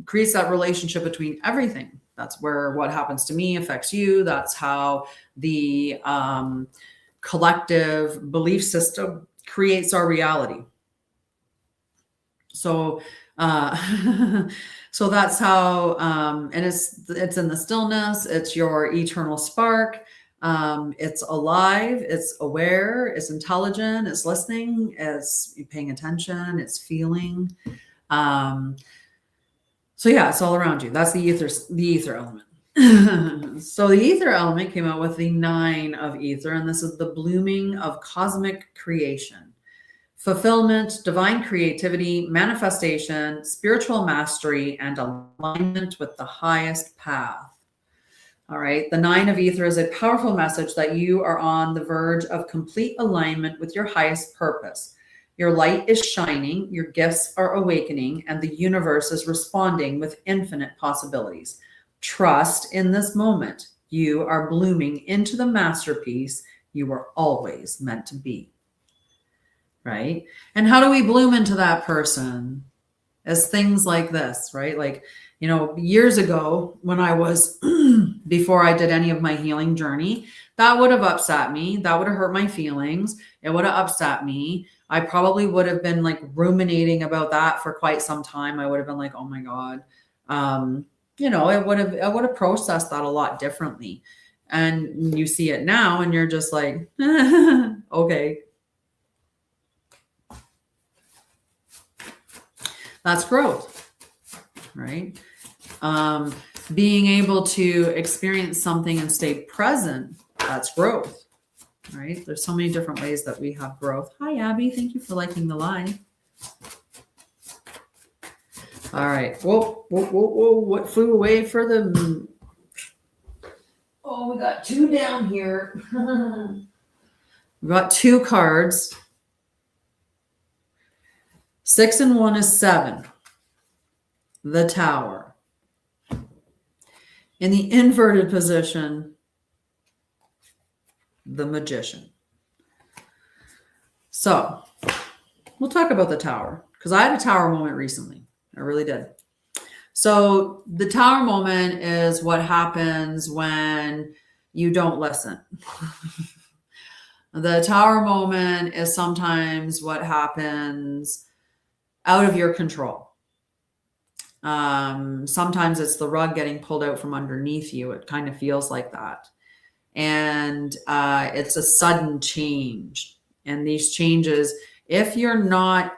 creates that relationship between everything. That's where what happens to me affects you. That's how the collective belief system creates our reality. So, so that's how, and it's in the stillness. It's your eternal spark. It's alive. It's aware. It's intelligent. It's listening. It's paying attention. It's feeling. So yeah, it's all around you. That's the ether element. So the ether element came out with the 9 of ether, and this is the blooming of cosmic creation. Fulfillment, divine creativity, manifestation, spiritual mastery, and alignment with the highest path. All right. The 9 of ether is a powerful message that you are on the verge of complete alignment with your highest purpose. Your light is shining, your gifts are awakening, and the universe is responding with infinite possibilities. Trust in this moment. You are blooming into the masterpiece you were always meant to be. Right? And how do we bloom into that person? As things like this, right? Like, you know, years ago when I was, before I did any of my healing journey, that would have upset me. That would have hurt my feelings. It would have upset me. I probably would have been like ruminating about that for quite some time. I would have been like, oh my God. You know, I would have processed that a lot differently. And you see it now and you're just like, okay. That's growth, right? Being able to experience something and stay present, that's growth, right? There's so many different ways that we have growth. Hi, Abby. Thank you for liking the live. All right. Whoa. What flew away for the... Oh, we got 2 down here. We got 2 cards. 6 and 1 is 7. The Tower. In the inverted position, the Magician. So we'll talk about the Tower because I had a Tower moment recently. I really did. So the Tower moment is what happens when you don't listen. The Tower moment is sometimes what happens out of your control. Sometimes it's the rug getting pulled out from underneath you. It kind of feels like that. And it's a sudden change. And these changes, if you're not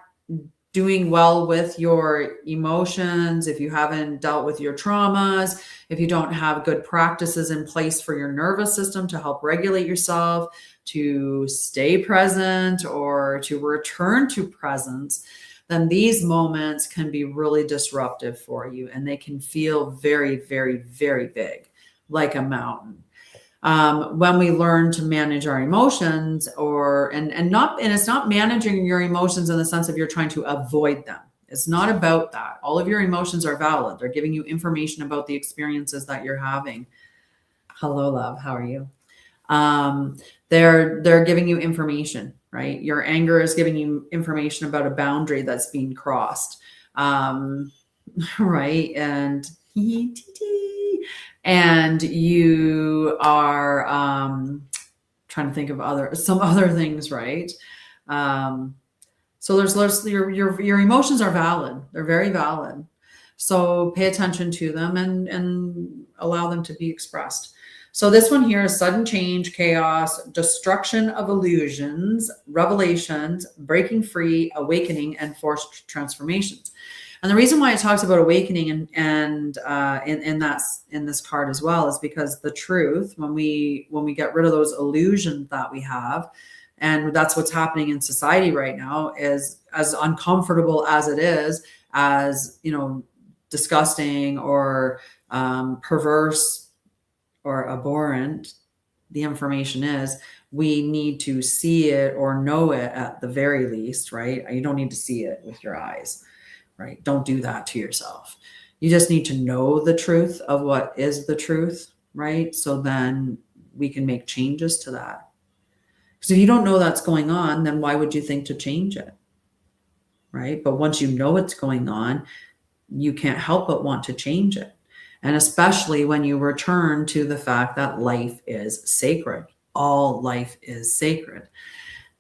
doing well with your emotions, if you haven't dealt with your traumas, if you don't have good practices in place for your nervous system to help regulate yourself, to stay present or to return to presence, then these moments can be really disruptive for you. And they can feel very, very, very big, like a mountain. When we learn to manage our emotions and it's not managing your emotions in the sense of you're trying to avoid them. It's not about that. All of your emotions are valid. They're giving you information about the experiences that you're having. Hello, love. How are you? They're giving you information, right? Your anger is giving you information about a boundary that's being crossed. Right. And you are trying to think of some other things, right? So your emotions are valid. They're very valid. So pay attention to them and allow them to be expressed. So this one here is sudden change, chaos, destruction of illusions, revelations, breaking free, awakening, and forced transformations. And the reason why it talks about awakening and in this card as well is because the truth, when we get rid of those illusions that we have, and that's what's happening in society right now, is as uncomfortable as it is, as disgusting or perverse or abhorrent the information is, we need to see it or know it at the very least, right? You don't need to see it with your eyes, right? Don't do that to yourself. You just need to know the truth of what is the truth, right? So then we can make changes to that. Because if you don't know that's going on, then why would you think to change it, right? But once you know what's going on, you can't help but want to change it. And especially when you return to the fact that life is sacred. All life is sacred.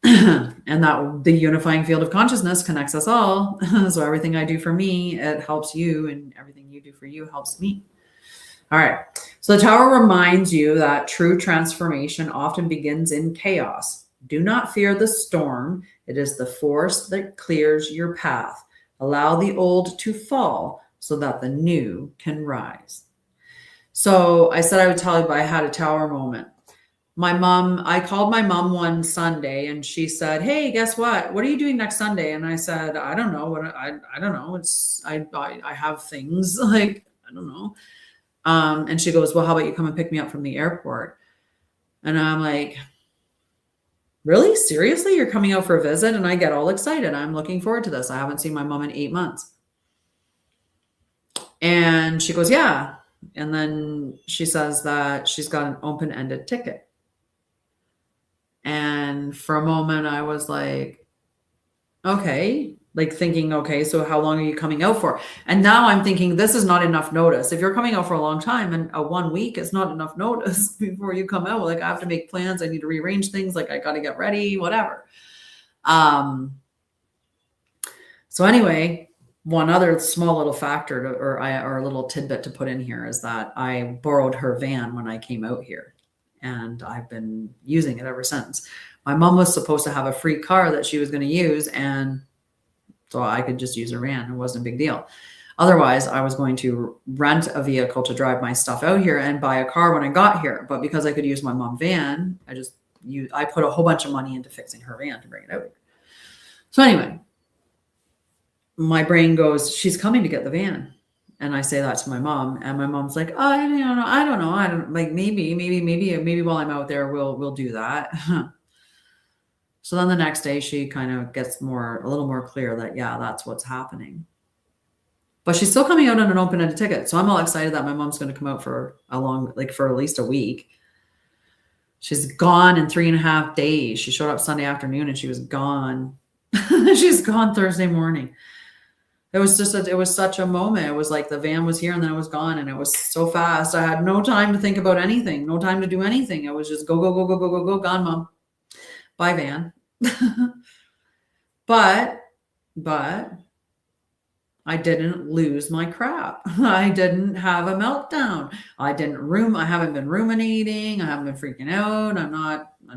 And that the unifying field of consciousness connects us all. So everything I do for me, it helps you, and everything you do for you helps me. All right. So the Tower reminds you that true transformation often begins in chaos. Do not fear the storm. It is the force that clears your path. Allow the old to fall so that the new can rise. So I said I would tell you, but I had a Tower moment. I called my mom one Sunday and she said, "Hey, guess what? What are you doing next Sunday?" And I said, "I don't know. I don't know. I have things like, I don't know." And she goes, "Well, how about you come and pick me up from the airport?" And I'm like, "Really? Seriously? You're coming out for a visit?" And I get all excited. I'm looking forward to this. I haven't seen my mom in 8 months. And she goes, "Yeah." And then she says that she's got an open-ended ticket. And for a moment I was like, okay, like thinking, okay, so how long are you coming out for? And now I'm thinking, this is not enough notice. If you're coming out for a long time, and a 1 week is not enough notice before you come out. Like, I have to make plans. I need to rearrange things. Like, I got to get ready, whatever. So anyway, one other small little factor or a little tidbit to put in here is that I borrowed her van when I came out here, and I've been using it ever since. My mom was supposed to have a free car that she was going to use, and so I could just use her van. It wasn't a big deal. Otherwise, I was going to rent a vehicle to drive my stuff out here and buy a car when I got here. But because I could use my mom's van, I put a whole bunch of money into fixing her van to bring it out here. So anyway, my brain goes, she's coming to get the van. And I say that to my mom, and my mom's like, "Oh, I don't know. Like, maybe while I'm out there, we'll do that." So then the next day she kind of gets a little more clear that, yeah, that's what's happening. But she's still coming out on an open-ended ticket. So I'm all excited that my mom's going to come out for for at least a week. She's gone in 3.5 days. She showed up Sunday afternoon and she was gone. She's gone Thursday morning. It was such a moment. It was like the van was here and then it was gone, and it was so fast. I had no time to think about anything, no time to do anything. It was just go, gone, Mom. Bye, van. But I didn't lose my crap. I didn't have a meltdown. I haven't been ruminating. I haven't been freaking out. I'm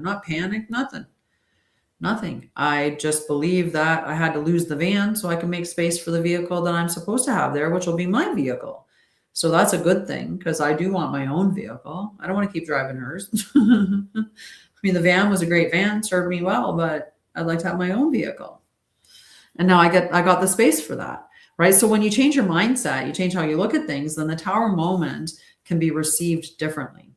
not panicked, nothing. I just believe that I had to lose the van so I can make space for the vehicle that I'm supposed to have there, which will be my vehicle. So that's a good thing, because I do want my own vehicle. I don't want to keep driving hers. I mean, the van was a great van, served me well, but I'd like to have my own vehicle. And now I got the space for that, right? So when you change your mindset, you change how you look at things, then the Tower moment can be received differently,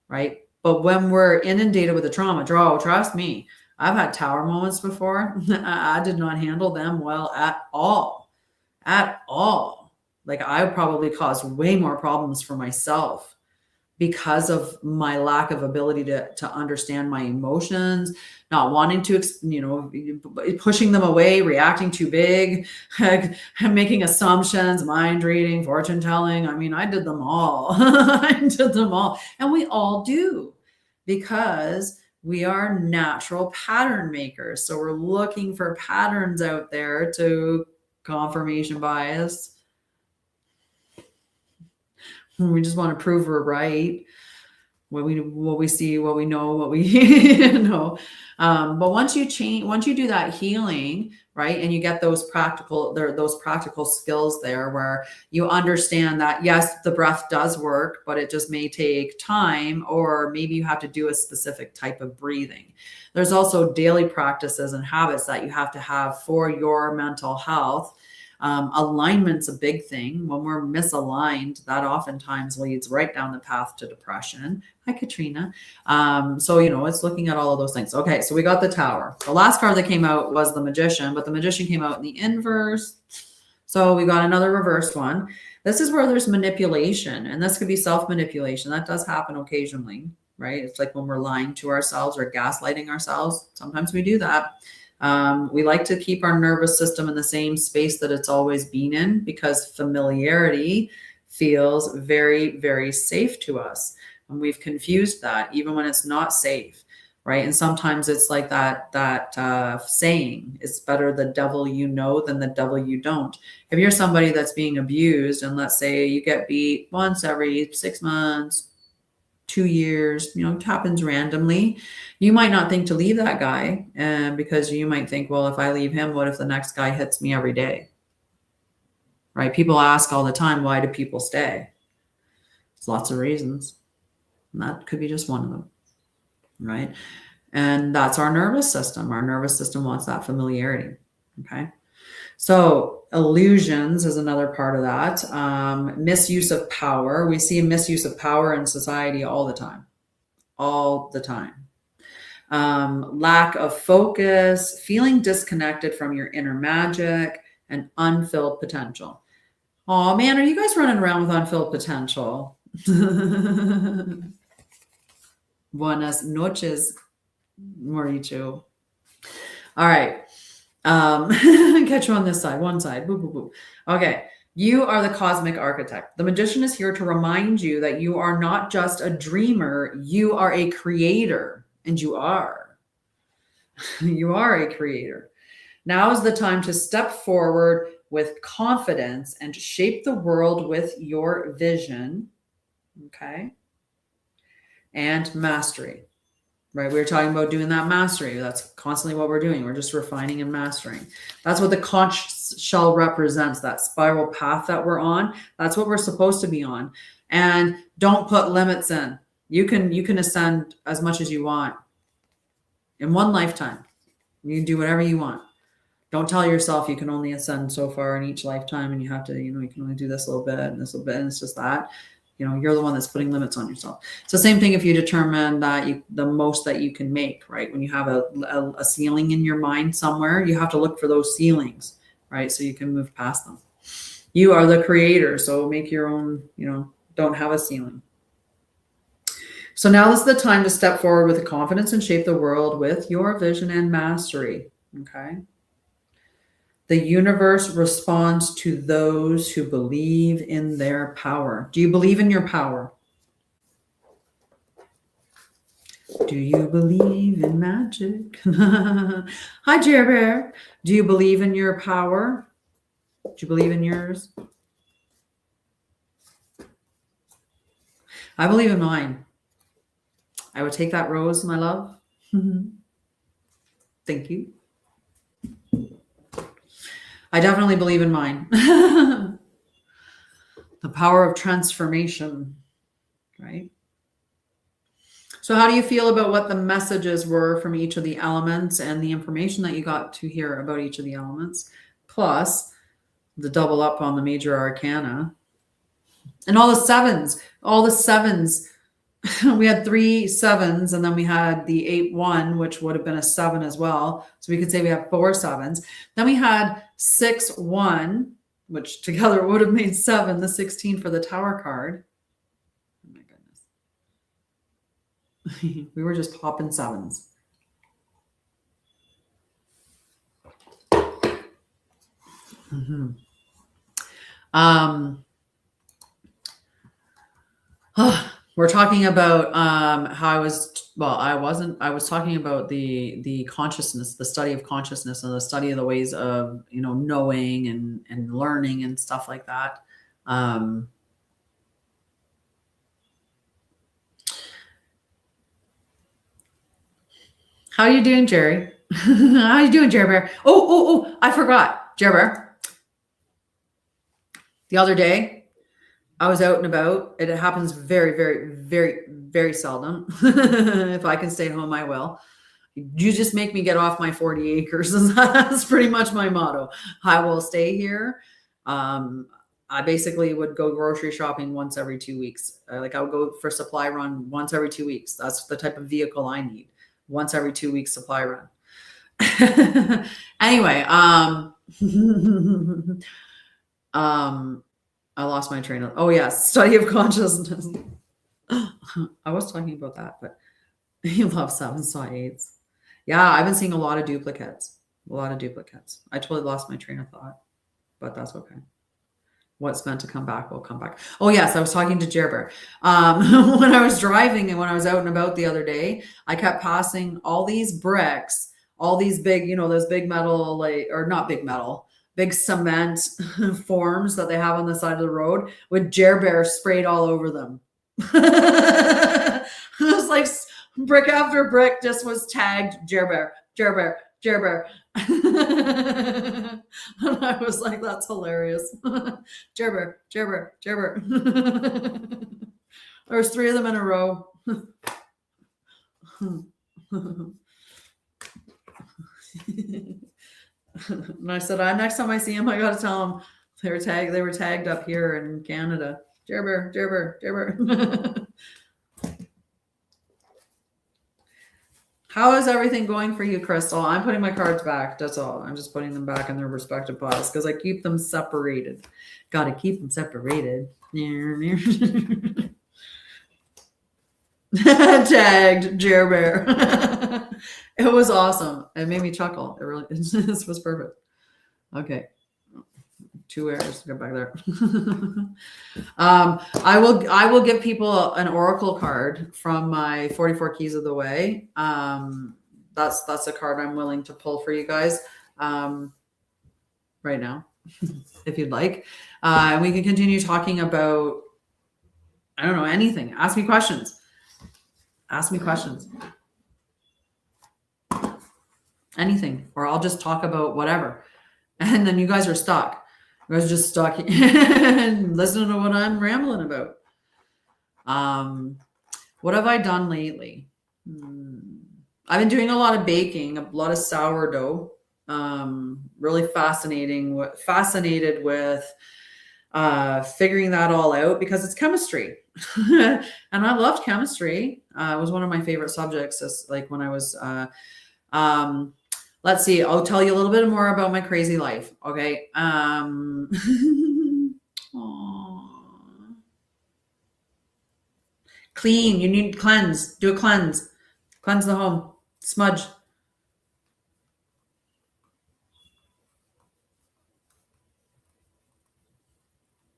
right? But when we're inundated with the trauma, trust me, I've had Tower moments before. I did not handle them well at all. Like, I probably caused way more problems for myself because of my lack of ability to understand my emotions, not wanting to, pushing them away, reacting too big, making assumptions, mind reading, fortune telling. I mean, I did them all. And we all do, because we are natural pattern makers. So we're looking for patterns out there to confirmation bias. We just want to prove we're right. what we see, what we know, what we know. But once you do that healing, right, and you get those practical skills there, where you understand that yes, the breath does work, but it just may take time, or maybe you have to do a specific type of breathing. There's also daily practices and habits that you have to have for your mental health. Alignment's a big thing. When we're misaligned, that oftentimes leads right down the path to depression. Hi, Katrina. So, it's looking at all of those things. Okay, so we got the Tower. The last card that came out was the Magician, but the Magician came out in the inverse. So we got another reversed one. This is where there's manipulation, and this could be self-manipulation. That does happen occasionally, right? It's like when we're lying to ourselves or gaslighting ourselves. Sometimes we do that. We like to keep our nervous system in the same space that it's always been in, because familiarity feels very, very safe to us. And we've confused that even when it's not safe, right? And sometimes it's like that saying, it's better the devil you know than the devil you don't. If you're somebody that's being abused, and let's say you get beat once every 6 months, 2 years, it happens randomly. You might not think to leave that guy, because you might think, well, if I leave him, what if the next guy hits me every day? Right? People ask all the time, why do people stay? There's lots of reasons. And that could be just one of them, right? And that's our nervous system. Our nervous system wants that familiarity. Okay. So illusions is another part of that. Misuse of power. We see misuse of power in society all the time. All the time. Lack of focus, feeling disconnected from your inner magic, and unfilled potential. Oh man, are you guys running around with unfilled potential? Buenas noches, Mauricio. All right. Catch you on this side, one side. Boo, boo, boo. Okay. You are the cosmic architect. The Magician is here to remind you that you are not just a dreamer, you are a creator. And you are. You are a creator. Now is the time to step forward with confidence and shape the world with your vision. Okay. And mastery. Right? We were talking about doing that mastery. That's constantly what we're doing. We're just refining and mastering. That's what the conch shell represents, that spiral path that we're on. That's what we're supposed to be on. And don't put limits in. You can ascend as much as you want in one lifetime. You can do whatever you want. Don't tell yourself you can only ascend so far in each lifetime, and you have to, you can only do this a little bit and this little bit, and it's just that. You're the one that's putting limits on yourself. So same thing if you determine that the most that you can make, right? When you have a ceiling in your mind somewhere, you have to look for those ceilings, right? So you can move past them. You are the creator, so make your own, don't have a ceiling. So now is the time to step forward with confidence and shape the world with your vision and mastery, okay? The universe responds to those who believe in their power. Do you believe in your power? Do you believe in magic? Hi, Jer Bear. Do you believe in your power? Do you believe in yours? I believe in mine. I would take that rose, my love. Thank you. I definitely believe in mine. The power of transformation, right? So how do you feel about what the messages were from each of the elements and the information that you got to hear about each of the elements, plus the double up on the major arcana and all the sevens, we had 3 sevens, and then we had the 8-1, which would have been a 7 as well. So we could say we have 4 sevens. Then we had 6-1, which together would have made 7, the 16 for the Tower card. Oh my goodness. We were just popping sevens. Mm-hmm. We're talking about how I was talking about the consciousness, the study of consciousness, and the study of the ways of, knowing and learning and stuff like that. How you doing, Jerry? How you doing, Jerry Bear? Oh, I forgot. Jerry Bear. The other day, I was out and about. It happens very, very, very, very seldom. If I can stay home, I will. You just make me get off my 40 acres. That's pretty much my motto. I will stay here. I basically would go grocery shopping once every 2 weeks. Like I would go for supply run once every 2 weeks. That's the type of vehicle I need. Once every 2 weeks supply run. Anyway, I lost my train of, oh yes, study of consciousness. I was talking about that, but you love 7 saw 8s. Yeah, I've been seeing a lot of duplicates. I totally lost my train of thought, but that's okay. What's meant to come back will come back. Oh yes, I was talking to Jerber. When I was driving and when I was out and about the other day, I kept passing all these bricks, all these big, those big metal, or not big metal, big cement forms that they have on the side of the road with Jerber sprayed all over them. It was like brick after brick just was tagged Jerber. And I was like, that's hilarious. Jerber. There's 3 of them in a row. And I said, next time I see him, I gotta tell him they were tagged up here in Canada. Jerber. How is everything going for you, Crystal? I'm putting my cards back. That's all. I'm just putting them back in their respective piles because I keep them separated. Got to keep them separated. Tagged Jer Bear. It was awesome. It made me chuckle. This was perfect. Okay. 2 errors. Go back there. I will give people an oracle card from my 44 Keys of the Way. That's a card I'm willing to pull for you guys right now, if you'd like. And we can continue talking about, I don't know, anything. Ask me questions. Anything, or I'll just talk about whatever. And then you guys are stuck. I was just stuck and listening to what I'm rambling about. What have I done lately? I've been doing a lot of baking, a lot of sourdough. Really fascinated with figuring that all out because it's chemistry. And I loved chemistry. It was one of my favorite subjects, like when I was let's see. I'll tell you a little bit more about my crazy life. Okay. Clean. You need cleanse. Do a cleanse. Cleanse the home. Smudge.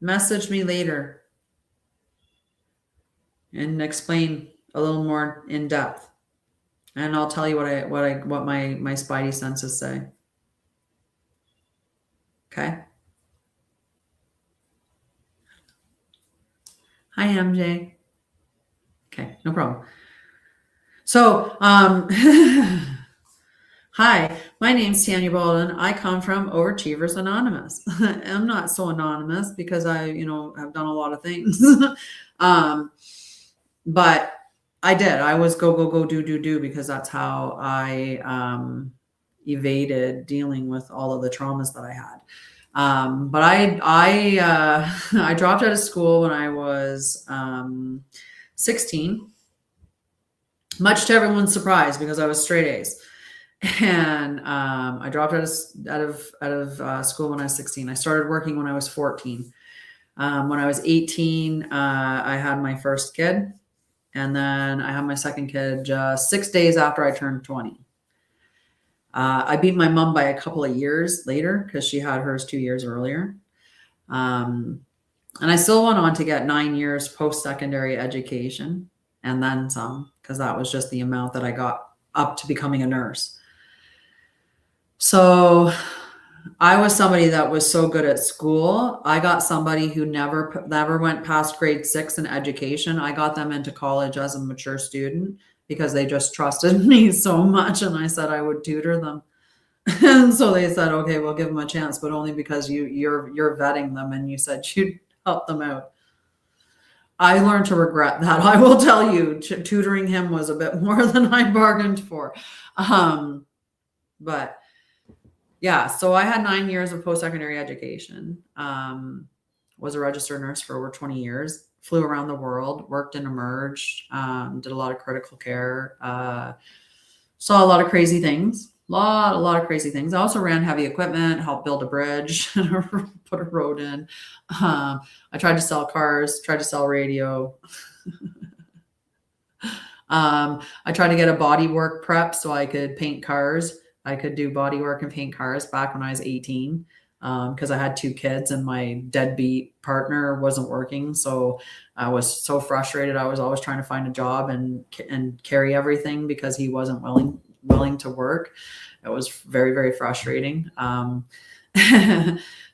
Message me later and explain a little more in depth. And I'll tell you what my spidey senses say. Okay. Hi, MJ. Okay, no problem. So, hi, my name's Tanya Bolden. I come from Overachievers Anonymous. I'm not so anonymous because I, have done a lot of things. But I did. I was go, do, because that's how I evaded dealing with all of the traumas that I had. But I dropped out of school when I was 16, much to everyone's surprise because I was straight A's. And I dropped out of school when I was 16. I started working when I was 14. When I was 18, I had my first kid. And then I had my second kid just 6 days after I turned 20. I beat my mom by a couple of years later because she had hers 2 years earlier. And I still went on to get 9 years post-secondary education and then some, because that was just the amount that I got up to becoming a nurse. So I was somebody that was so good at school. I got somebody who never went past grade 6 in education. I got them into college as a mature student because they just trusted me so much. And I said I would tutor them. And so they said, okay, we'll give them a chance, but only because you're vetting them and you said you'd help them out. I learned to regret that. I will tell you, tutoring him was a bit more than I bargained for. But yeah, so I had 9 years of post-secondary education. Was a registered nurse for over 20 years, flew around the world, worked in Emerge, did a lot of critical care, saw a lot of crazy things. A lot of crazy things. I also ran heavy equipment, helped build a bridge, put a road in. I tried to sell cars, tried to sell radio. I tried to get a bodywork prep so I could paint cars. I could do bodywork and paint cars back when I was 18 because I had 2 kids and my deadbeat partner wasn't working. So I was so frustrated. I was always trying to find a job and carry everything because he wasn't willing to work. It was very, very frustrating.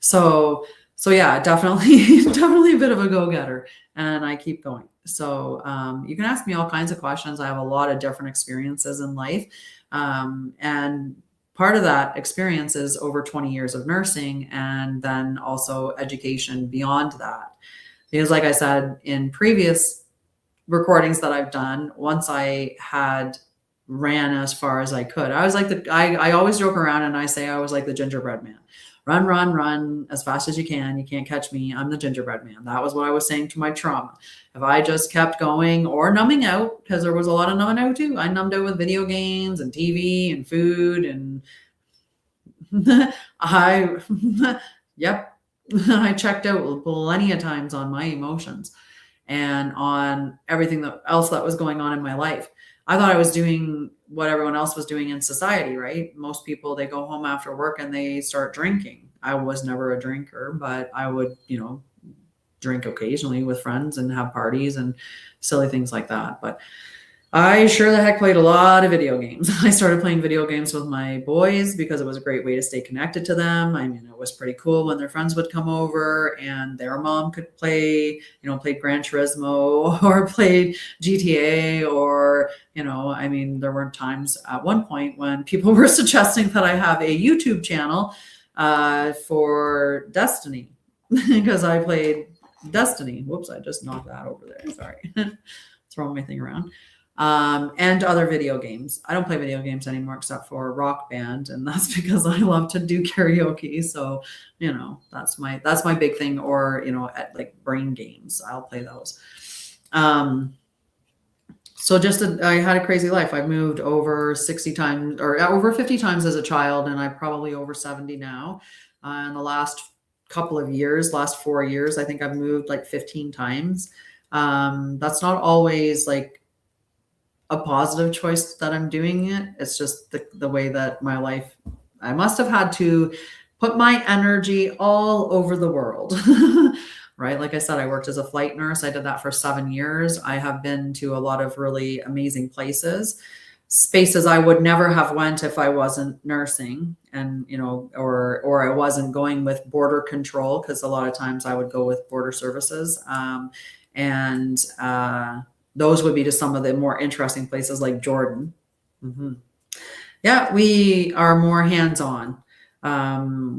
So yeah, definitely a bit of a go-getter, and I keep going. So you can ask me all kinds of questions. I have a lot of different experiences in life. And part of that experience is over 20 years of nursing and then also education beyond that. Because like I said, in previous recordings that I've done, once I had ran as far as I could. I was like I always joke around and I say I was like the gingerbread man. Run as fast as you can. You can't catch me. I'm the gingerbread man. That was what I was saying to my trauma. If I just kept going or numbing out, because there was a lot of numbing out too. I numbed out with video games and TV and food and yep. I checked out plenty of times on my emotions and on everything else that was going on in my life. I thought I was doing what everyone else was doing in society, right? Most people, they go home after work and they start drinking. I was never a drinker, but I would, drink occasionally with friends and have parties and silly things like that. But I sure the heck played a lot of video games. I started playing video games with my boys because it was a great way to stay connected to them. I mean, it was pretty cool when their friends would come over and their mom could play, played Gran Turismo or played GTA or, there were times at one point when people were suggesting that I have a YouTube channel for Destiny because I played Destiny. Whoops, I just knocked that over there. Sorry. Throwing my thing around. And other video games. I don't play video games anymore except for Rock Band, and that's because I love to do karaoke. So, that's my big thing. Or, at like brain games, I'll play those. So I had a crazy life. I moved over 60 times or over 50 times as a child, and I'm probably over 70 now. In the last couple of years, last 4 years, I think I've moved like 15 times. That's not always like a positive choice that I'm doing it. It's just the way that my life, I must have had to put my energy all over the world, right? Like I said, I worked as a flight nurse. I did that for 7 years. I have been to a lot of really amazing places, spaces I would never have went if I wasn't nursing and, or I wasn't going with border control. Cause a lot of times I would go with border services. Those would be to some of the more interesting places like Jordan. Mm-hmm. Yeah, we are more hands-on.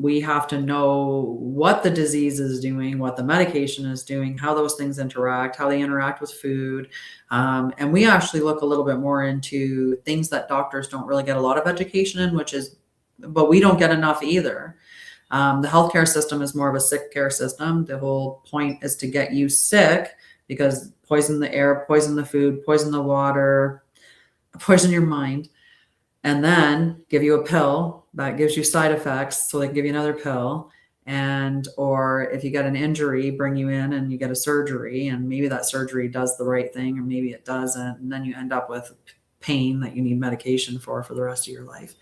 We have to know what the disease is doing, what the medication is doing, how those things interact, how they interact with food. And we actually look a little bit more into things that doctors don't really get a lot of education in, but we don't get enough either. The healthcare system is more of a sick care system. The whole point is to get you sick because poison the air, poison the food, poison the water, poison your mind, and then give you a pill that gives you side effects. So they give you another pill. Or if you get an injury, bring you in and you get a surgery, and maybe that surgery does the right thing, or maybe it doesn't. And then you end up with pain that you need medication for the rest of your life.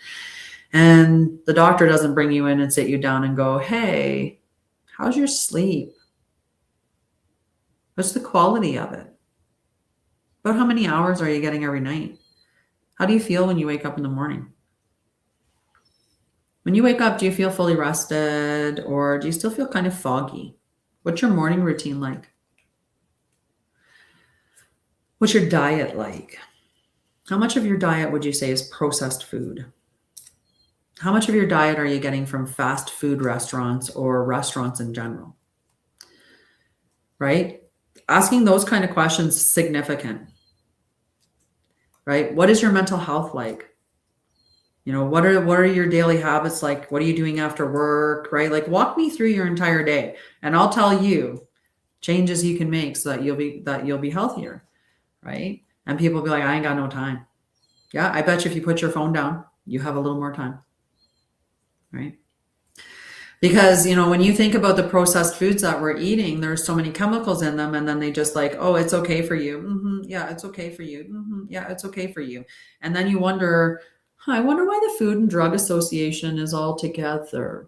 And the doctor doesn't bring you in and sit you down and go, hey, how's your sleep? What's the quality of it? About how many hours are you getting every night? How do you feel when you wake up in the morning? When you wake up, do you feel fully rested or do you still feel kind of foggy? What's your morning routine like? What's your diet like? How much of your diet would you say is processed food? How much of your diet are you getting from fast food restaurants or restaurants in general? Right? Asking those kind of questions is significant. Right? What is your mental health like? What are your daily habits like? What are you doing after work? Right? Like, walk me through your entire day, and I'll tell you changes you can make so that you'll be healthier. Right? And people will be like, I ain't got no time. Yeah, I bet you if you put your phone down, you have a little more time. Right? Because, when you think about the processed foods that we're eating, there's so many chemicals in them, and then they just like, oh, it's okay for you. Yeah, it's okay for you. Yeah, it's okay for you. And then you wonder, I wonder why the Food and Drug Association is all together.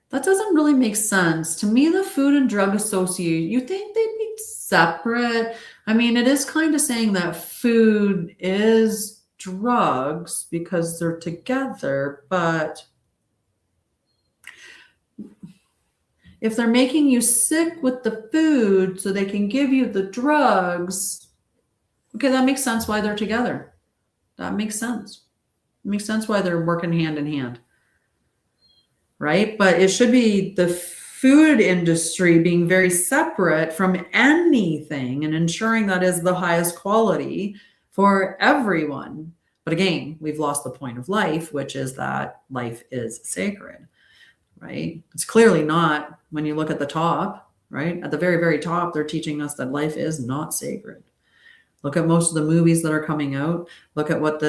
That doesn't really make sense. To me, the Food and Drug Association, you think they'd be separate? I mean, it is kind of saying that food is drugs because they're together, but if they're making you sick with the food so they can give you the drugs, okay, that makes sense why they're together. That makes sense. It makes sense why they're working hand in hand. Right? But it should be the food industry being very separate from anything and ensuring that is the highest quality for everyone. But again, we've lost the point of life, which is that life is sacred. Right? It's clearly not when you look at the top, right? At the very, very top, they're teaching us that life is not sacred. Look at most of the movies that are coming out. Look at what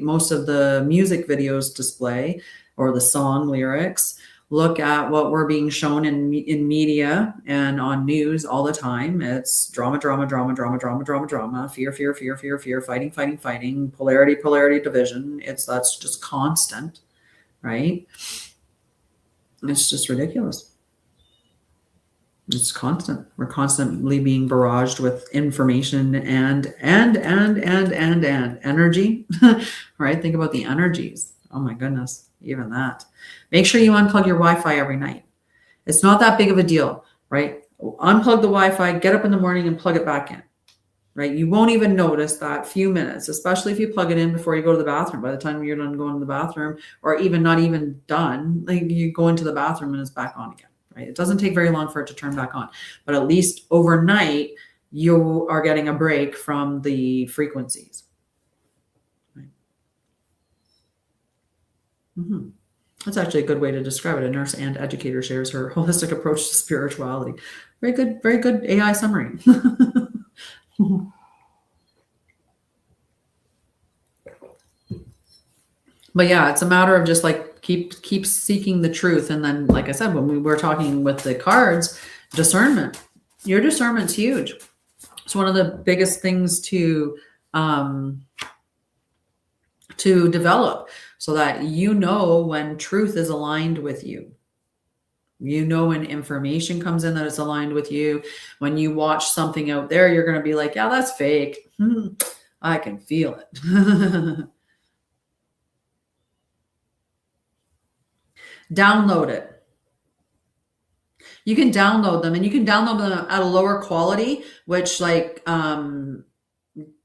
most of the music videos display or the song lyrics. Look at what we're being shown in media and on news all the time. It's drama, drama, drama, drama, drama, drama, drama, fear, fear, fear, fear, fear, fighting, fighting, fighting, polarity, polarity, division. That's just constant, right? It's just ridiculous. It's constant. We're constantly being barraged with information and energy, right? Think about the energies. Oh my goodness, even that. Make sure you unplug your Wi-Fi every night. It's not that big of a deal, right? Unplug the Wi-Fi, get up in the morning and plug it back in, right? You won't even notice that few minutes, especially if you plug it in before you go to the bathroom. By the time you're done going to the bathroom, or even not even done, like you go into the bathroom and it's back on again, right? It doesn't take very long for it to turn back on, but at least overnight, you are getting a break from the frequencies. Right? That's actually a good way to describe it. A nurse and educator shares her holistic approach to spirituality. Very good AI summary. But yeah, it's a matter of just like keep seeking the truth. And then, like I said, when we were talking with the cards, discernment. Your discernment's huge. It's one of the biggest things to develop, so that when truth is aligned with you. When information comes in that it's aligned with you. When you watch something out there, you're going to be like, yeah, that's fake. I can feel it. Download it. You can download them, and you can download them at a lower quality, which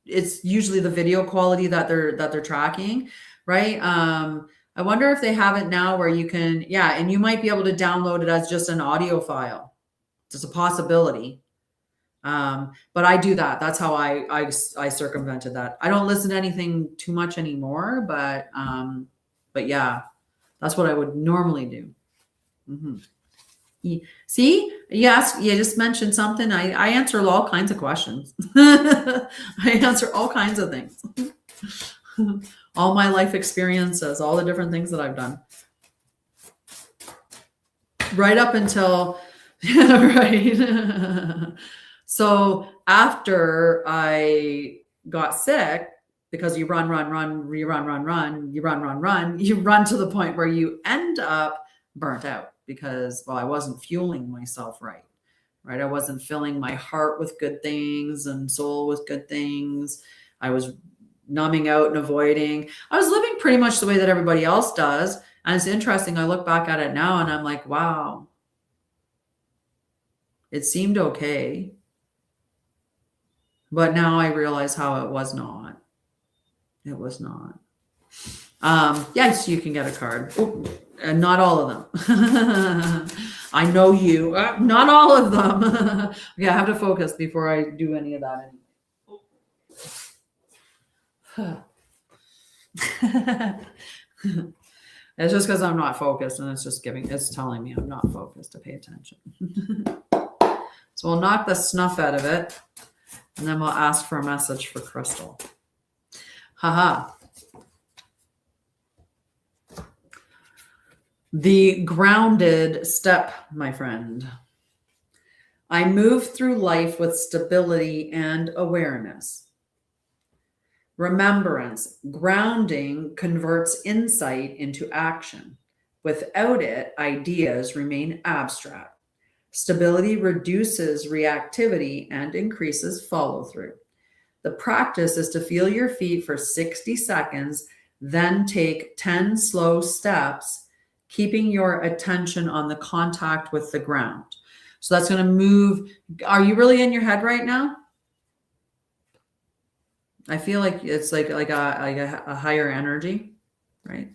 it's usually the video quality that they're tracking, right? I wonder if they have it now where you can, and you might be able to download it as just an audio file. It's a possibility. But I do that. That's how I circumvented that. I don't listen to anything too much anymore, but yeah, that's what I would normally do. See, yes, you just mentioned something. I answer all kinds of questions. I answer all kinds of things. All my life experiences, all the different things that I've done. Right up until, right. So after I got sick, because you run, you run to the point where you end up burnt out because, I wasn't fueling myself right? I wasn't filling my heart with good things and soul with good things. I was numbing out and avoiding. I was living pretty much the way that everybody else does. And it's interesting. I look back at it now and I'm like, wow, it seemed okay. But now I realize how it was not. It was not. Yes, you can get a card. And not all of them. I know you. Not all of them. Okay, I have to focus before I do any of that anyway. It's just because I'm not focused, and it's telling me I'm not focused to pay attention. So we'll knock the snuff out of it, and then we'll ask for a message for Crystal. Haha. The grounded step, my friend. I move through life with stability and awareness. Remembrance, grounding converts insight into action. Without it, ideas remain abstract. Stability reduces reactivity and increases follow through. The practice is to feel your feet for 60 seconds, then take 10 slow steps, keeping your attention on the contact with the ground. So that's going to move. Are you really in your head right now? I feel like it's like a higher energy, right?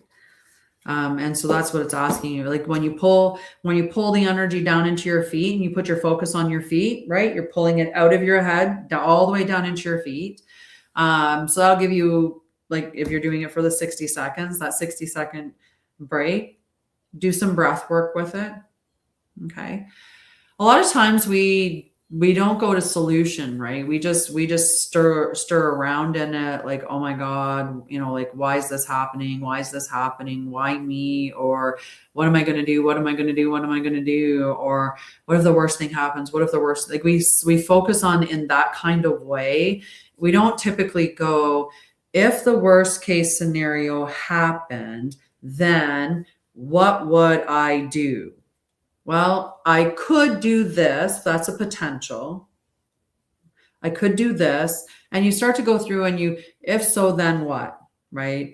And so that's what it's asking you. Like when you pull the energy down into your feet and you put your focus on your feet, right? You're pulling it out of your head all the way down into your feet. So that'll give you, like, if you're doing it for the 60 seconds, that 60-second break, do some breath work with it. Okay. A lot of times we don't go to solution, right? We just stir around in it, like, oh my God, like, why is this happening? Why is this happening? Why me? Or what am I going to do? What am I going to do? What am I going to do? Or what if the worst thing happens? What if the worst, like, we focus on in that kind of way. We don't typically go, if the worst case scenario happened, then what would I do? Well, I could do this. That's a potential. I could do this. And you start to go through and if so, then what, right?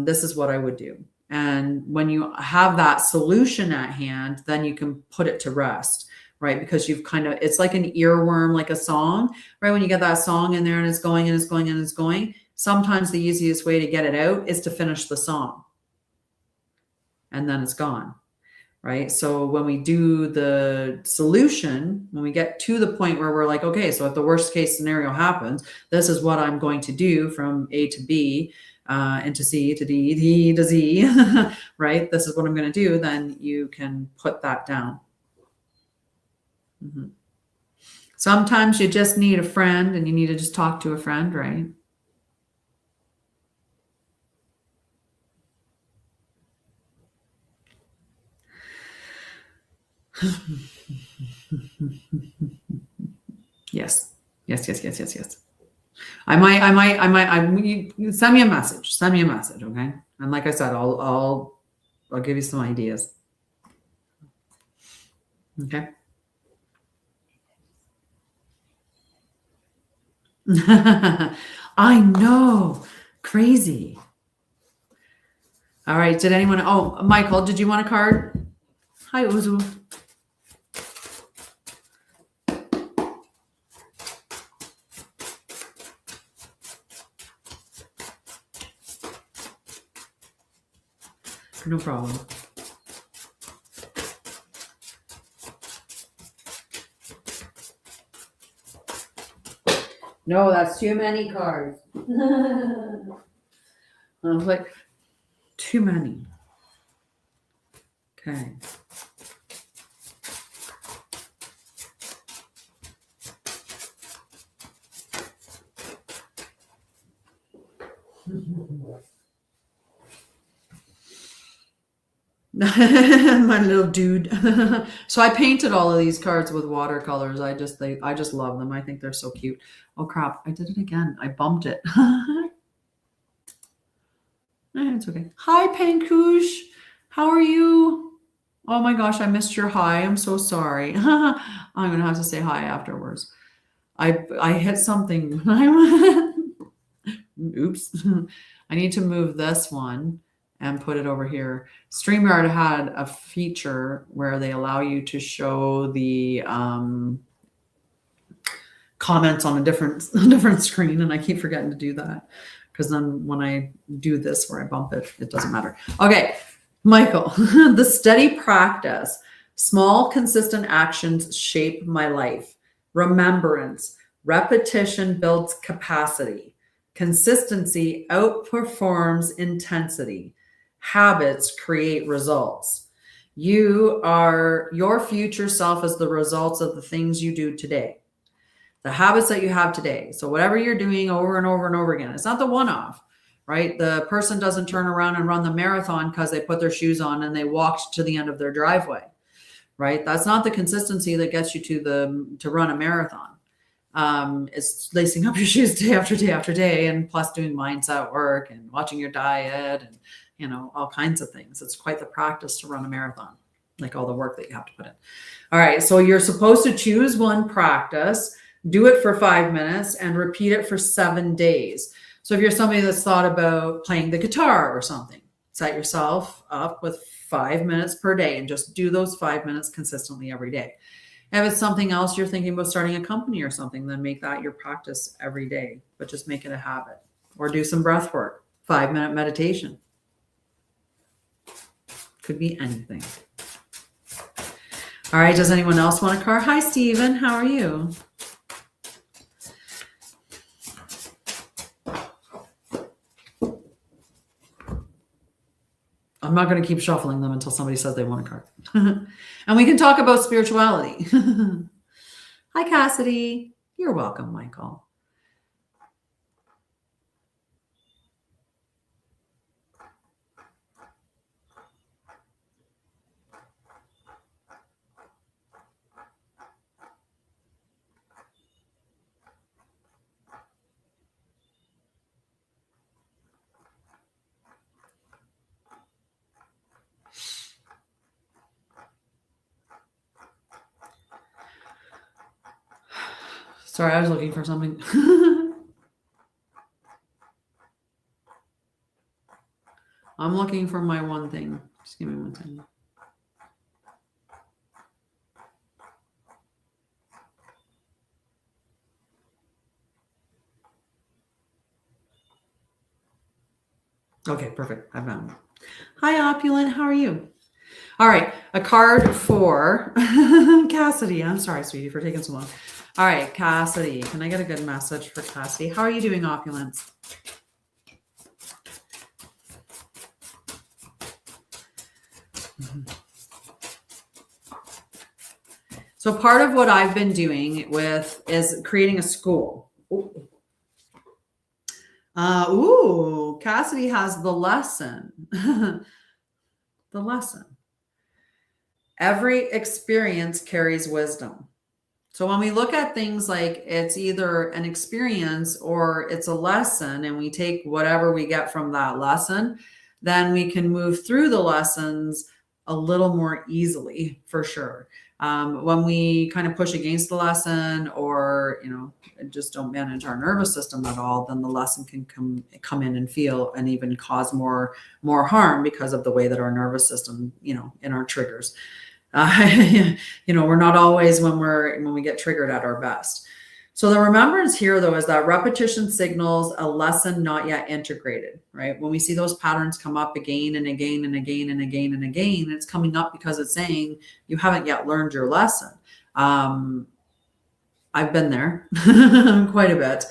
This is what I would do. And when you have that solution at hand, then you can put it to rest, right? Because it's like an earworm, like a song, right? When you get that song in there and it's going and it's going and it's going, sometimes the easiest way to get it out is to finish the song. And then it's gone. Right. So when we do the solution, when we get to the point where we're like, okay, so if the worst case scenario happens, this is what I'm going to do from A to B, into C to D, D to Z, right? This is what I'm going to do. Then you can put that down. Mm-hmm. Sometimes you just need a friend and you need to just talk to a friend, right? Yes. I might send me a message. Okay. And like I said, I'll give you some ideas. Okay. I know. Crazy. All right. Did anyone? Oh, Michael, did you want a card? Hi, Uzu. No problem. No, that's too many cards. I was like, too many. Okay. My little dude. So I painted all of these cards with watercolors. I just love them. I think they're so cute. Oh crap, I did it again. I bumped it. It's okay. Hi, Pankoosh. How are you? Oh my gosh, I missed your hi. I'm so sorry. I'm gonna have to say hi afterwards. I hit something. Oops. I need to move this one and put it over here. StreamYard had a feature where they allow you to show the comments on a different screen, and I keep forgetting to do that because then when I do this where I bump it, it doesn't matter. Okay, Michael, the steady practice, small consistent actions shape my life. Remembrance, repetition builds capacity. Consistency outperforms intensity. Habits create results. Your future self is the results of the things you do today. The habits that you have today. So whatever you're doing over and over and over again, it's not the one-off, right? The person doesn't turn around and run the marathon because they put their shoes on and they walked to the end of their driveway, right? That's not the consistency that gets you to run a marathon. It's lacing up your shoes day after day after day, and plus doing mindset work and watching your diet and, all kinds of things. It's quite the practice to run a marathon, like all the work that you have to put in. All right. So you're supposed to choose one practice, do it for 5 minutes, and repeat it for 7 days. So if you're somebody that's thought about playing the guitar or something, set yourself up with 5 minutes per day and just do those 5 minutes consistently every day. If it's something else you're thinking about starting a company or something, then make that your practice every day, but just make it a habit. Or do some breath work, 5-minute meditation. Could be anything. All right. Does anyone else want a card? Hi, Stephen. How are you? I'm not going to keep shuffling them until somebody says they want a card. And we can talk about spirituality. Hi, Cassidy. You're welcome, Michael. Sorry, I was looking for something. I'm looking for my one thing. Just give me one second. Okay, perfect. I found it. Hi, Opulent. How are you? All right, a card for Cassidy. I'm sorry, sweetie, for taking so long. All right, Cassidy. Can I get a good message for Cassidy? How are you doing, Opulence? So part of what I've been doing is creating a school. Cassidy has the lesson. The lesson. Every experience carries wisdom. So when we look at things like it's either an experience or it's a lesson, and we take whatever we get from that lesson, then we can move through the lessons a little more easily, for sure. When we kind of push against the lesson or, just don't manage our nervous system at all, then the lesson can come in and feel and even cause more harm because of the way that our nervous system, in our triggers. We're not always when we get triggered at our best. So the remembrance here, though, is that repetition signals a lesson not yet integrated, right? When we see those patterns come up again and again and again and again and again, it's coming up because it's saying you haven't yet learned your lesson. I've been there quite a bit.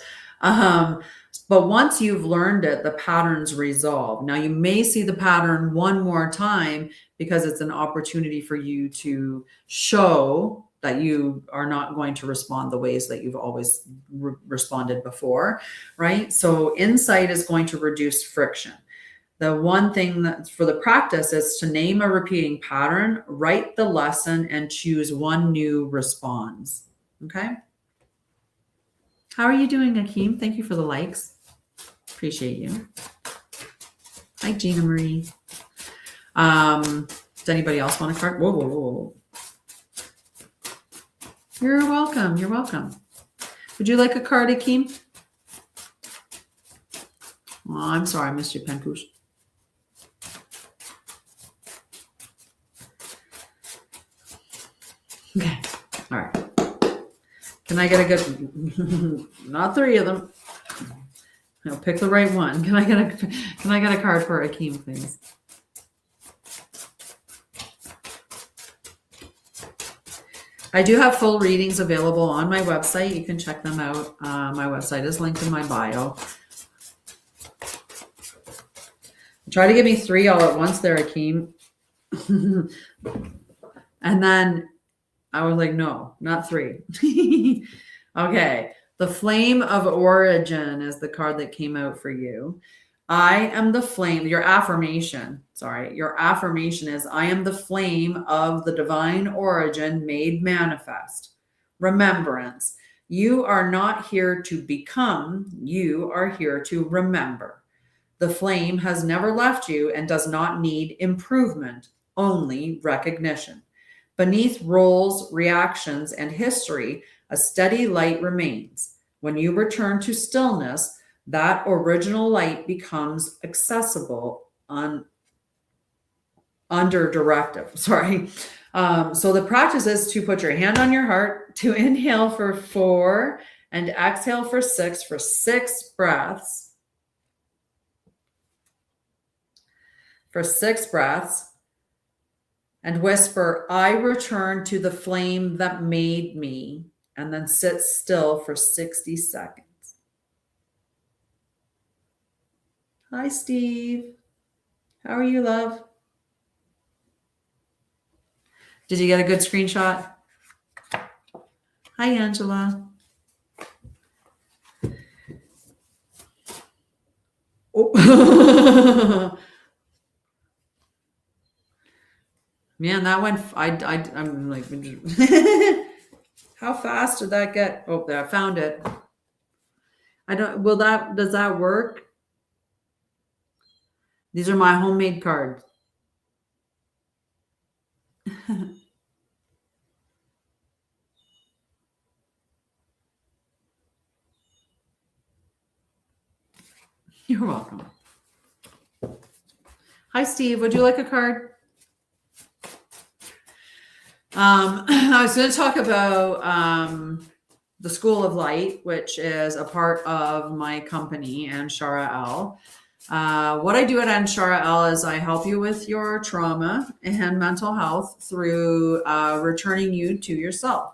But once you've learned it, the pattern's resolve. Now you may see the pattern one more time because it's an opportunity for you to show that you are not going to respond the ways that you've always responded before, right? So insight is going to reduce friction. The one thing that for the practice is to name a repeating pattern, write the lesson, and choose one new response. Okay. How are you doing, Akeem? Thank you for the likes. Appreciate you. Hi, Gina Marie. Does anybody else want a card? Whoa. You're welcome. You're welcome. Would you like a card, Akeem? Oh, I'm sorry. I missed you, Pankoosh. Okay. All right. Can I get a good, not 3 of them. No, pick the right one. Can I get a card for Akeem, please? I do have full readings available on my website. You can check them out. My website is linked in my bio. Try to give me 3 all at once there, Akeem. And then I was like, no, not 3. Okay. The Flame of Origin is the card that came out for you. I am the flame. Your affirmation is, I am the flame of the divine origin made manifest. Remembrance. You are not here to become. You are here to remember. The flame has never left you and does not need improvement, only recognition. Beneath roles, reactions, and history, a steady light remains. When you return to stillness, that original light becomes accessible under directive. Sorry. So the practice is to put your hand on your heart, to inhale for 4 and exhale for 6 breaths. For 6 breaths. And whisper, I return to the flame that made me. And then sit still for 60 seconds. Hi, Steve. How are you, love? Did you get a good screenshot? Hi, Angela. Oh. Man, that went, I'm like, how fast did that get? Oh, there, I found it. Does that work? These are my homemade cards. You're welcome. Hi, Steve. Would you like a card? I was going to talk about the School of Light, which is a part of my company, Anshara'El. What I do at Anshara'El is I help you with your trauma and mental health through returning you to yourself.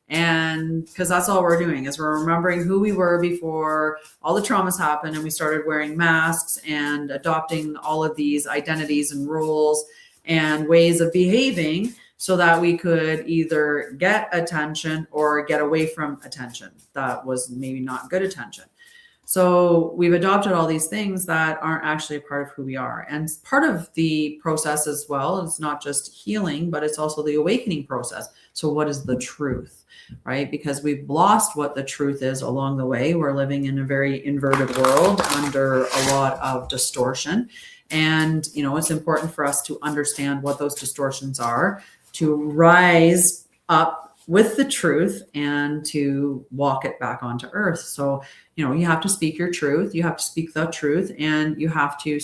And because that's all we're doing is we're remembering who we were before all the traumas happened and we started wearing masks and adopting all of these identities and rules and ways of behaving so that we could either get attention or get away from attention that was maybe not good attention. So we've adopted all these things that aren't actually a part of who we are. And part of the process as well is not just healing, but it's also the awakening process. So what is the truth, right? Because we've lost what the truth is along the way. We're living in a very inverted world under a lot of distortion. And, you know, it's important for us to understand what those distortions are, to rise up with the truth and to walk it back onto earth. So, you know, you have to speak your truth, you have to speak the truth, and you have to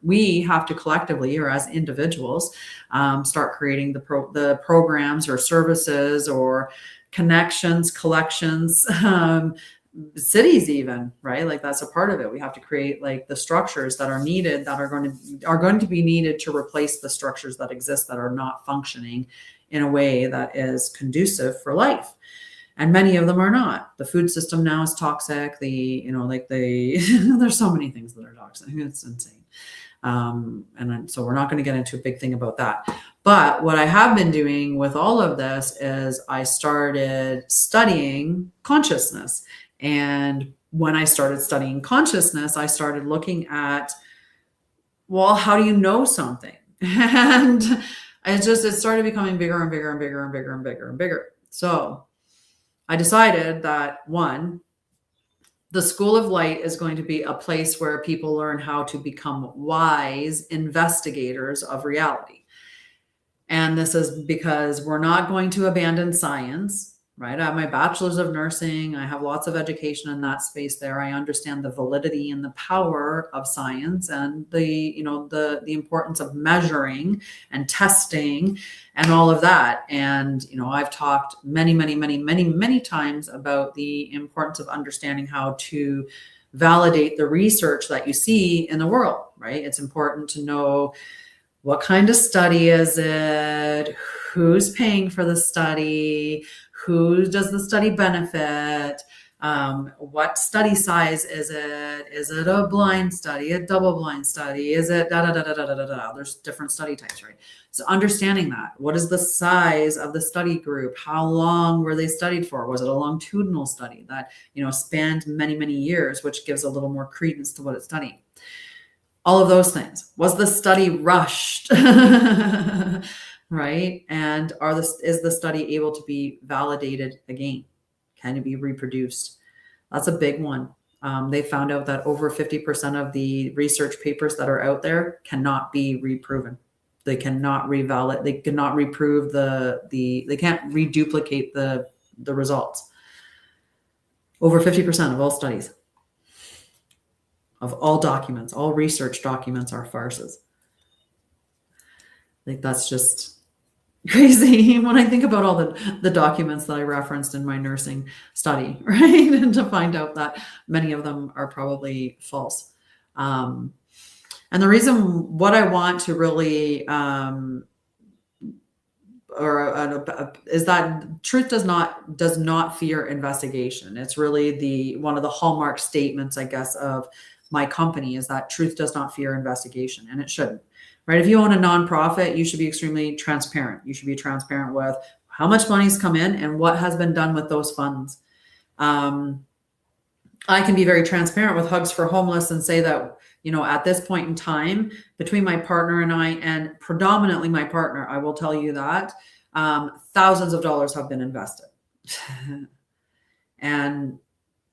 we have to collectively or as individuals start creating the programs or services or connections, collections, cities even, right? Like that's a part of it. We have to create like the structures that are needed that are going to be needed to replace the structures that exist that are not functioning in a way that is conducive for life. And many of them are not. The food system now is toxic. There's so many things that are toxic. It's insane. So we're not going to get into a big thing about that. But what I have been doing with all of this is I started studying consciousness. And when I started studying consciousness, I started looking at, well, how do you know something? And it started becoming bigger and bigger and bigger and bigger and bigger and bigger. So I decided that one, the School of Light is going to be a place where people learn how to become wise investigators of reality. And this is because we're not going to abandon science. right? I have my bachelor's of nursing. I have lots of education in that space there. I understand the validity and the power of science and the importance of measuring and testing and all of that. And, I've talked many times about the importance of understanding how to validate the research that you see in the world, right? It's important to know what kind of study is it, who's paying for the study, who does the study benefit, what study size is it a blind study, a double blind study, is it da da da da da da da. There's different study types, right? So understanding that, what is the size of the study group, how long were they studied for, was it a longitudinal study that spanned many years, which gives a little more credence to what it's studying. All of those things. Was the study rushed? Right? And is the study able to be validated again? Can it be reproduced? That's a big one. They found out that over 50% of the research papers that are out there cannot be reproven. They cannot revalidate. They cannot reprove they can't reduplicate the results. Over 50% of all studies, of all documents, all research documents are farces. Like, that's just crazy when I think about all the documents that I referenced in my nursing study, right? And to find out that many of them are probably false. And the reason what I want to really is that truth does not fear investigation. It's really one of the hallmark statements, I guess, of my company, is that truth does not fear investigation, and it shouldn't, right? If you own a nonprofit, you should be extremely transparent. You should be transparent with how much money's come in and what has been done with those funds. I can be very transparent with Hugs for Homeless and say that, at this point in time, between my partner and I, and predominantly my partner, I will tell you that thousands of dollars have been invested. And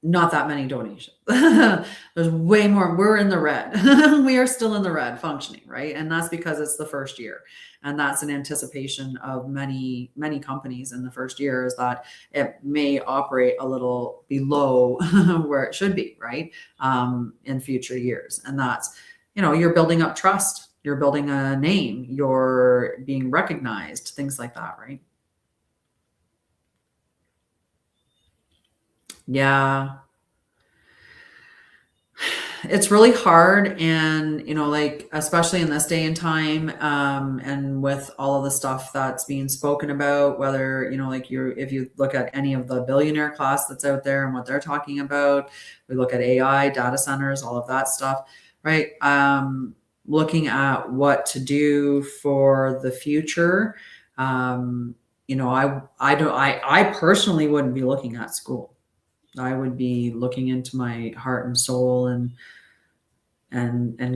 not that many donations. There's way more. We're in the red. We are still in the red functioning, right? And that's because it's the first year. And that's an anticipation of many companies in the first year, is that it may operate a little below where it should be, right? In future years. And that's, you're building up trust. You're building a name. You're being recognized, things like that, right? Yeah. It's really hard. And, especially in this day and time, and with all of the stuff that's being spoken about, whether, if you look at any of the billionaire class that's out there and what they're talking about, we look at AI, data centers, all of that stuff, right? Looking at what to do for the future. I personally wouldn't be looking at school. I would be looking into my heart and soul and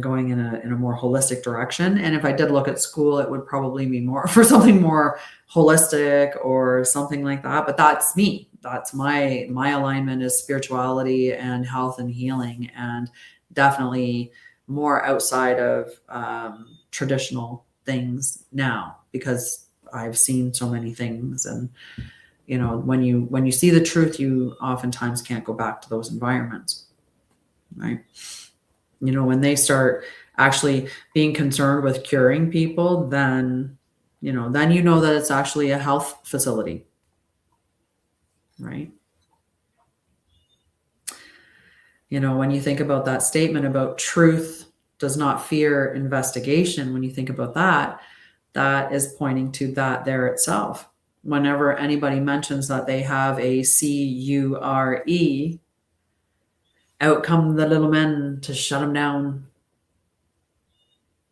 going in a more holistic direction. And if I did look at school, it would probably be more for something more holistic or something like that. But that's me. That's my alignment is spirituality and health and healing, and definitely more outside of traditional things now, because I've seen so many things. And when you see the truth, you oftentimes can't go back to those environments, right? When they start actually being concerned with curing people, then that it's actually a health facility, right? When you think about that statement about truth does not fear investigation, when you think about that, that is pointing to that there itself. Whenever anybody mentions that they have a CURE, out come the little men to shut them down,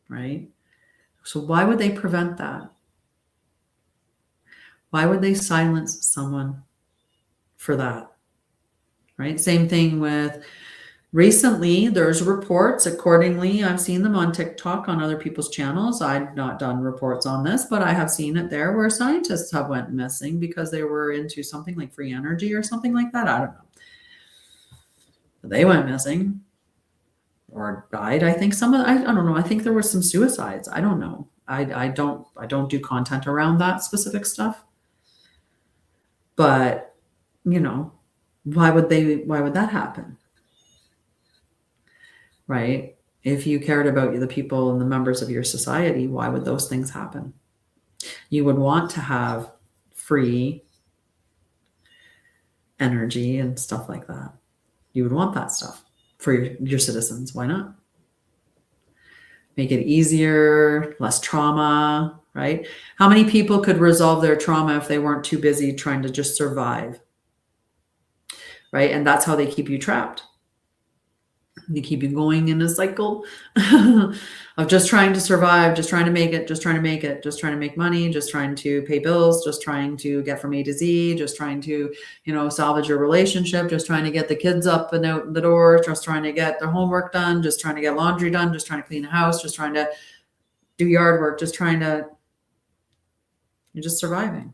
right? So why would they prevent that? Why would they silence someone for that, right? Same thing with recently, there's reports, accordingly, I've seen them on TikTok, on other people's channels. I've not done reports on this, but I have seen it there, where scientists have went missing because they were into something like free energy or something like that. I don't know. They went missing or died. I think I don't know. I think there were some suicides. I don't know. I don't do content around that specific stuff. But, why would that happen? Right? If you cared about the people and the members of your society, why would those things happen? You would want to have free energy and stuff like that. You would want that stuff for your citizens. Why not? Make it easier, less trauma, right? How many people could resolve their trauma if they weren't too busy trying to just survive? Right? And that's how they keep you trapped. They keep you going in a cycle of just trying to survive, just trying to make it, just trying to make it, just trying to make money, just trying to pay bills, just trying to get from A to Z, just trying to, salvage your relationship, just trying to get the kids up and out the door, just trying to get their homework done, just trying to get laundry done, just trying to clean the house, just trying to do yard work, you're just surviving,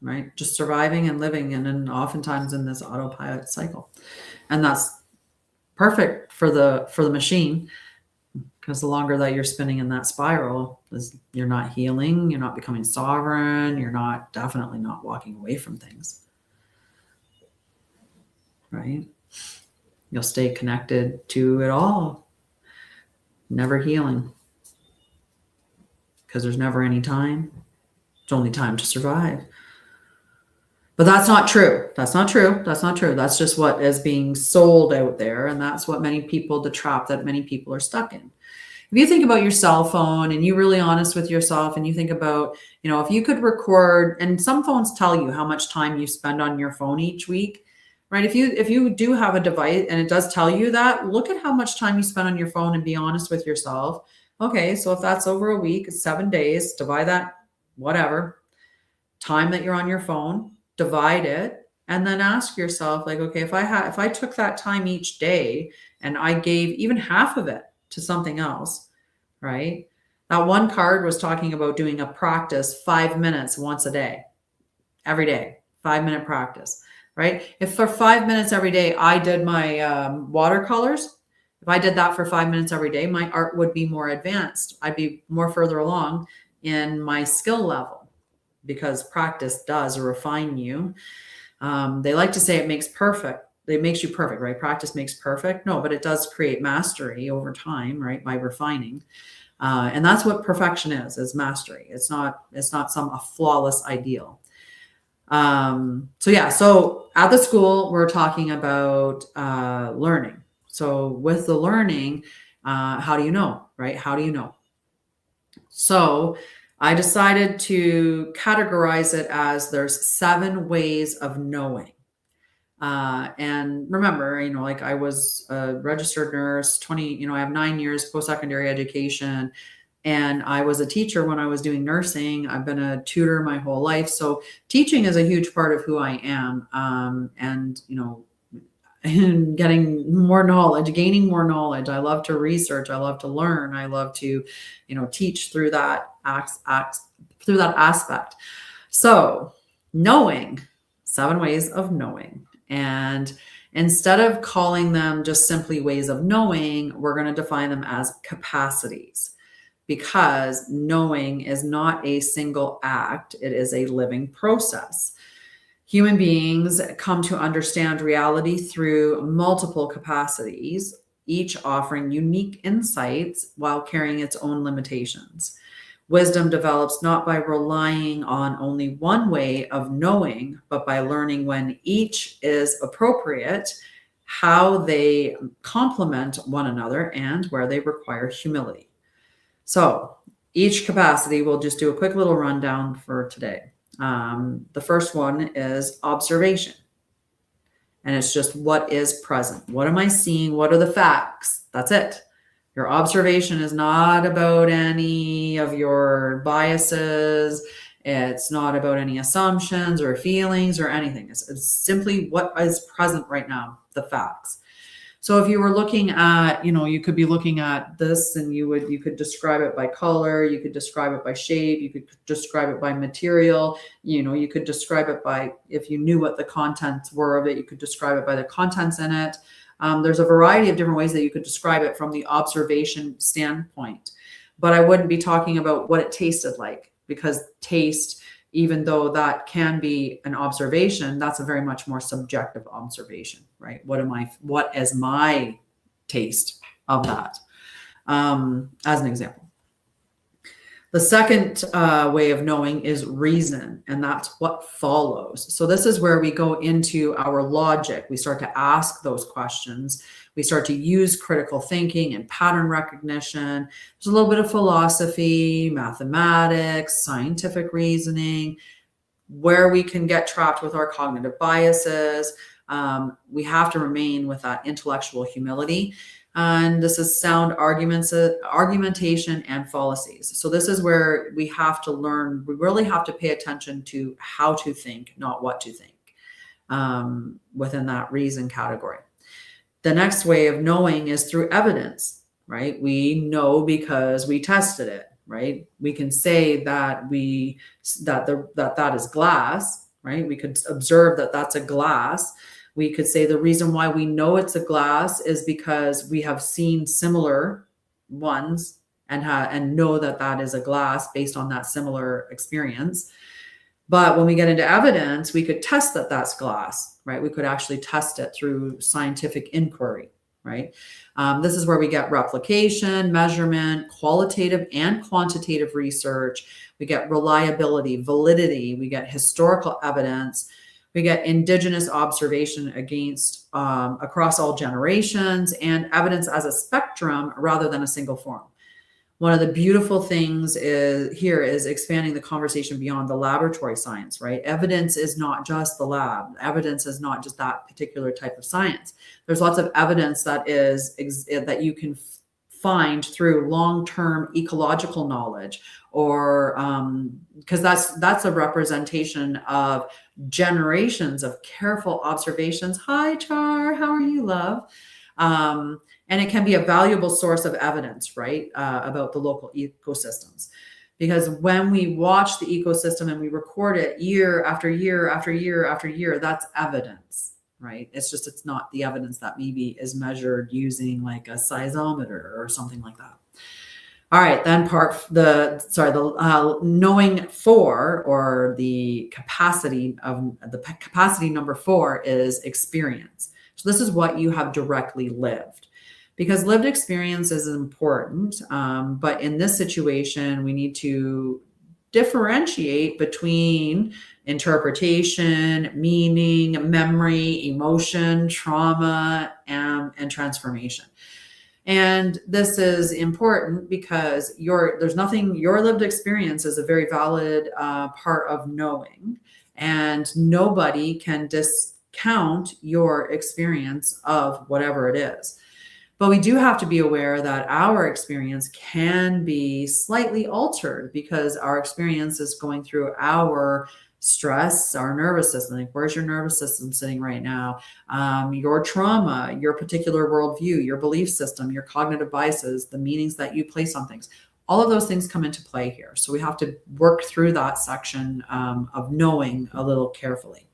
right? Just surviving and living, and then oftentimes in this autopilot cycle. And that's perfect for the machine, because the longer that you're spinning in that spiral, you're not healing, you're not becoming sovereign, you're definitely not walking away from things, right? You'll stay connected to it all, never healing, because there's never any time. It's only time to survive. But that's not true. That's not true. That's not true. That's just what is being sold out there. And that's what the trap that many people are stuck in. If you think about your cell phone and you're really honest with yourself, and you think about, if you could record, and some phones tell you how much time you spend on your phone each week, right? If you do have a device and it does tell you that, look at how much time you spend on your phone and be honest with yourself. Okay, so if that's over a week, it's 7 days, divide that, whatever, time that you're on your phone, divide it, and then ask yourself, like, okay, if I took that time each day and I gave even half of it to something else, right? That one card was talking about doing a practice 5 minutes once a day, every day, 5-minute practice, right? If for 5 minutes every day I did my watercolors, if I did that for 5 minutes every day, my art would be more advanced. I'd be more further along in my skill level, because practice does refine you. They like to say it makes you perfect, right? Practice makes perfect. No, but it does create mastery over time, right? By refining. And that's what perfection is mastery. It's not a flawless ideal. So at the school, we're talking about learning. So with the learning, how do you know, right? How do you know? So I decided to categorize it as there's 7 ways of knowing. And remember, like I was a registered nurse, I have 9 years post-secondary education, and I was a teacher when I was doing nursing. I've been a tutor my whole life. So teaching is a huge part of who I am. And getting more knowledge, gaining more knowledge. I love to research. I love to learn. I love to, teach through that aspect. So knowing, 7 ways of knowing. And instead of calling them just simply ways of knowing, we're going to define them as capacities, because knowing is not a single act. It is a living process. Human beings come to understand reality through multiple capacities, each offering unique insights while carrying its own limitations. Wisdom develops not by relying on only one way of knowing, but by learning when each is appropriate, how they complement one another, and where they require humility. So each capacity, we'll just do a quick little rundown for today. The first one is observation. And it's just what is present. What am I seeing? What are the facts? That's it. Your observation is not about any of your biases. It's not about any assumptions or feelings or anything. It's simply what is present right now, the facts. So if you were looking at, you could be looking at this, and you could describe it by color, you could describe it by shape, you could describe it by material, you could describe it by, if you knew what the contents were of it, you could describe it by the contents in it. There's a variety of different ways that you could describe it from the observation standpoint, but I wouldn't be talking about what it tasted like, because taste even though that can be an observation, that's a very much more subjective observation, right? What is my taste of that? As an example. The second way of knowing is reason, and that's what follows. So this is where we go into our logic. We start to ask those questions. We start to use critical thinking and pattern recognition. There's a little bit of philosophy, mathematics, scientific reasoning, where we can get trapped with our cognitive biases. We have to remain with that intellectual humility. And this is sound argumentation and fallacies. So this is where we have to learn, we really have to pay attention to how to think, not what to think, within that reason category. The next way of knowing is through evidence, right? We know because we tested it, right? We can say that that is glass, right? We could observe that that's a glass. We could say the reason why we know it's a glass is because we have seen similar ones and know that that is a glass based on that similar experience. But when we get into evidence, we could test that that's glass, right? We could actually test it through scientific inquiry, right? This is where we get replication, measurement, qualitative and quantitative research. We get reliability, validity. We get historical evidence. We get indigenous observation against across all generations, and evidence as a spectrum rather than a single form. One of the beautiful things is expanding the conversation beyond the laboratory science, right? Evidence is not just the lab. Evidence is not just that particular type of science. There's lots of evidence that that you can find through long-term ecological knowledge, or because that's a representation of generations of careful observations. Hi, Char, how are you, love? And it can be a valuable source of evidence, right, about the local ecosystems. Because when we watch the ecosystem and we record it year after year after year after year, that's evidence, right? It's not the evidence that maybe is measured using like a seismometer or something like that. All right, then the knowing for, or the capacity number 4 is experience. So this is what you have directly lived, because lived experience is important. But in this situation, we need to differentiate between interpretation, meaning, memory, emotion, trauma, and transformation. And this is important because your lived experience is a very valid part of knowing, and nobody can discount your experience of whatever it is. But we do have to be aware that our experience can be slightly altered because our experience is going through our stress, our nervous system. Like, where's your nervous system sitting right now? Your trauma, your particular worldview, your belief system, your cognitive biases, the meanings that you place on things. All of those things come into play here. So we have to work through that section of knowing a little carefully.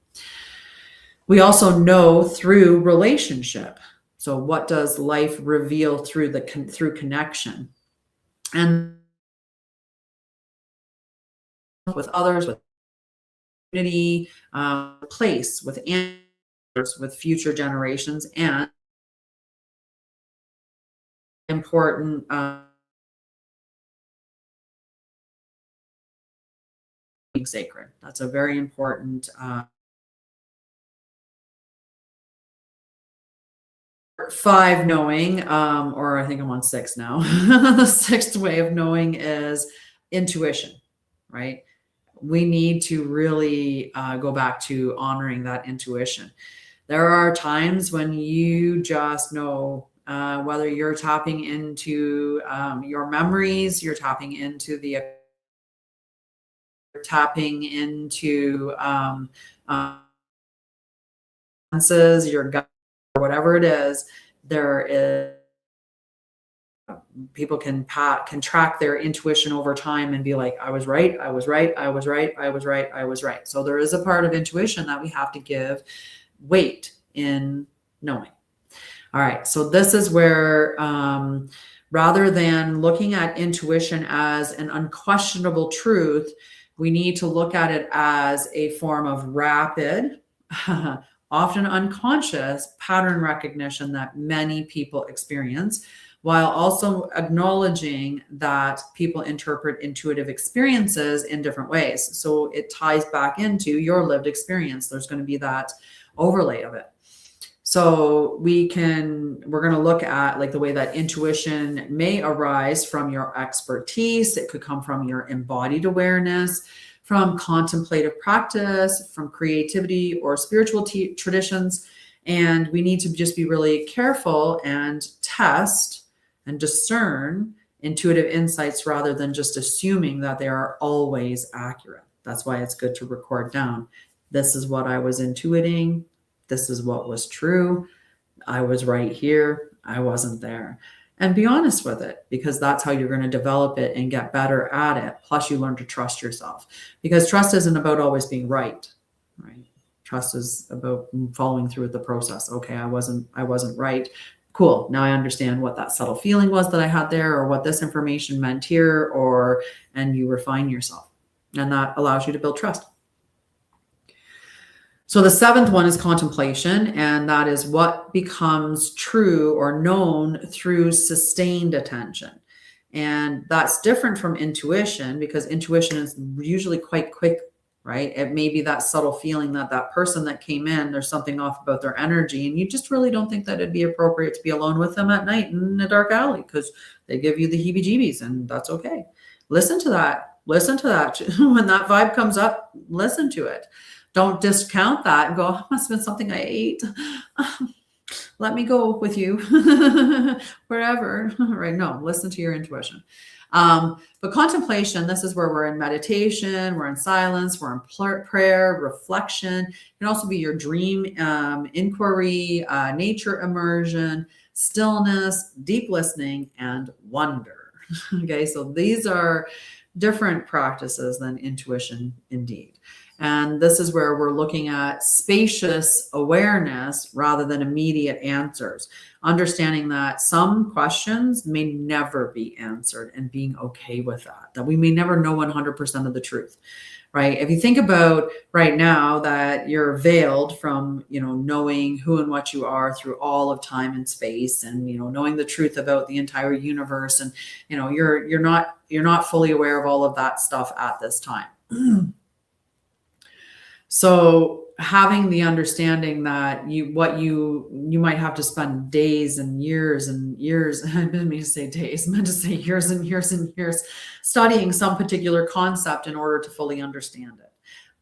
We also know through relationship. So what does life reveal through connection? And with others, with community, place, with ancestors, with future generations, and important being sacred. That's a very important 5 knowing, or I think I'm on 6 now. The 6th way of knowing is intuition, right? We need to really go back to honoring that intuition. There are times when you just know, whether you're tapping into your memories, you're tapping into senses, your gut, or whatever it is. There is people can track their intuition over time and be like, I was right, I was right, I was right, I was right, I was right. So there is a part of intuition that we have to give weight in knowing. All right, so this is where rather than looking at intuition as an unquestionable truth, We need to look at it as a form of rapid, often unconscious pattern recognition that many people experience, while also acknowledging that people interpret intuitive experiences in different ways. So it ties back into your lived experience. There's going to be that overlay of it. So we're going to look at like the way that intuition may arise from your expertise. It could come from your embodied awareness, from contemplative practice, from creativity or spiritual traditions. And we need to just be really careful and test and discern intuitive insights rather than just assuming that they are always accurate. That's why it's good to record down. This is what I was intuiting. This is what was true. I was right here. I wasn't there. And be honest with it, because that's how you're going to develop it and get better at it. Plus, you learn to trust yourself, because trust isn't about always being right? Trust is about following through with the process. Okay, I wasn't right. Cool. Now I understand what that subtle feeling was that I had there, or what this information meant here, and you refine yourself. And that allows you to build trust. So the seventh one is contemplation, and that is what becomes true or known through sustained attention. And that's different from intuition, because intuition is usually quite quick, right? It may be that subtle feeling that that person that came in, there's something off about their energy, and you just really don't think that it'd be appropriate to be alone with them at night in a dark alley because they give you the heebie-jeebies, and that's okay. Listen to that. Listen to that. When that vibe comes up, listen to it. Don't discount that and go, oh, must have been something I ate. Let me go with you wherever, right? No, listen to your intuition. But contemplation, this is where we're in meditation, we're in silence, we're in prayer, reflection. It can also be your dream inquiry, nature immersion, stillness, deep listening, and wonder. Okay, so these are different practices than intuition indeed. And this is where we're looking at spacious awareness rather than immediate answers, understanding that some questions may never be answered and being okay with that we may never know 100% of the truth, right? If you think about right now that you're veiled from, knowing who and what you are through all of time and space, and, knowing the truth about the entire universe, and, you're not fully aware of all of that stuff at this time. So having the understanding that you might have to spend days and years and years, I didn't mean to say days, I meant to say years and years and years studying some particular concept in order to fully understand it,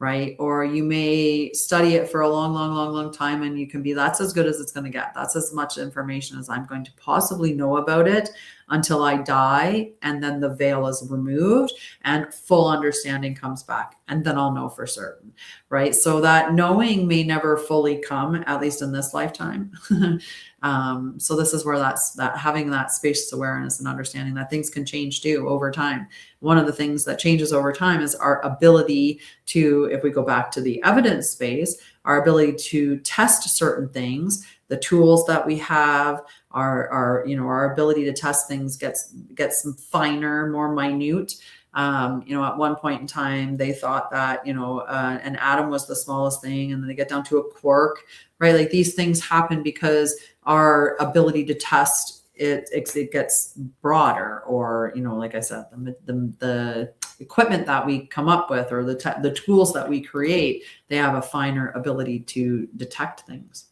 right? Or you may study it for a long time, and you can be, that's as good as it's going to get. That's as much information as I'm going to possibly know about it until I die, and then the veil is removed and full understanding comes back, and then I'll know for certain, right? So that knowing may never fully come, at least in this lifetime. So this is where that having that spacious awareness and understanding that things can change too over time. One of the things that changes over time is our ability to, if we go back to the evidence space, our ability to test certain things, the tools that we have, our ability to test things gets finer, more minute. At one point in time, they thought that, an atom was the smallest thing, and then they get down to a quark, right? Like these things happen because our ability to test it gets broader, or, like I said, the equipment that we come up with, or the tools that we create, they have a finer ability to detect things.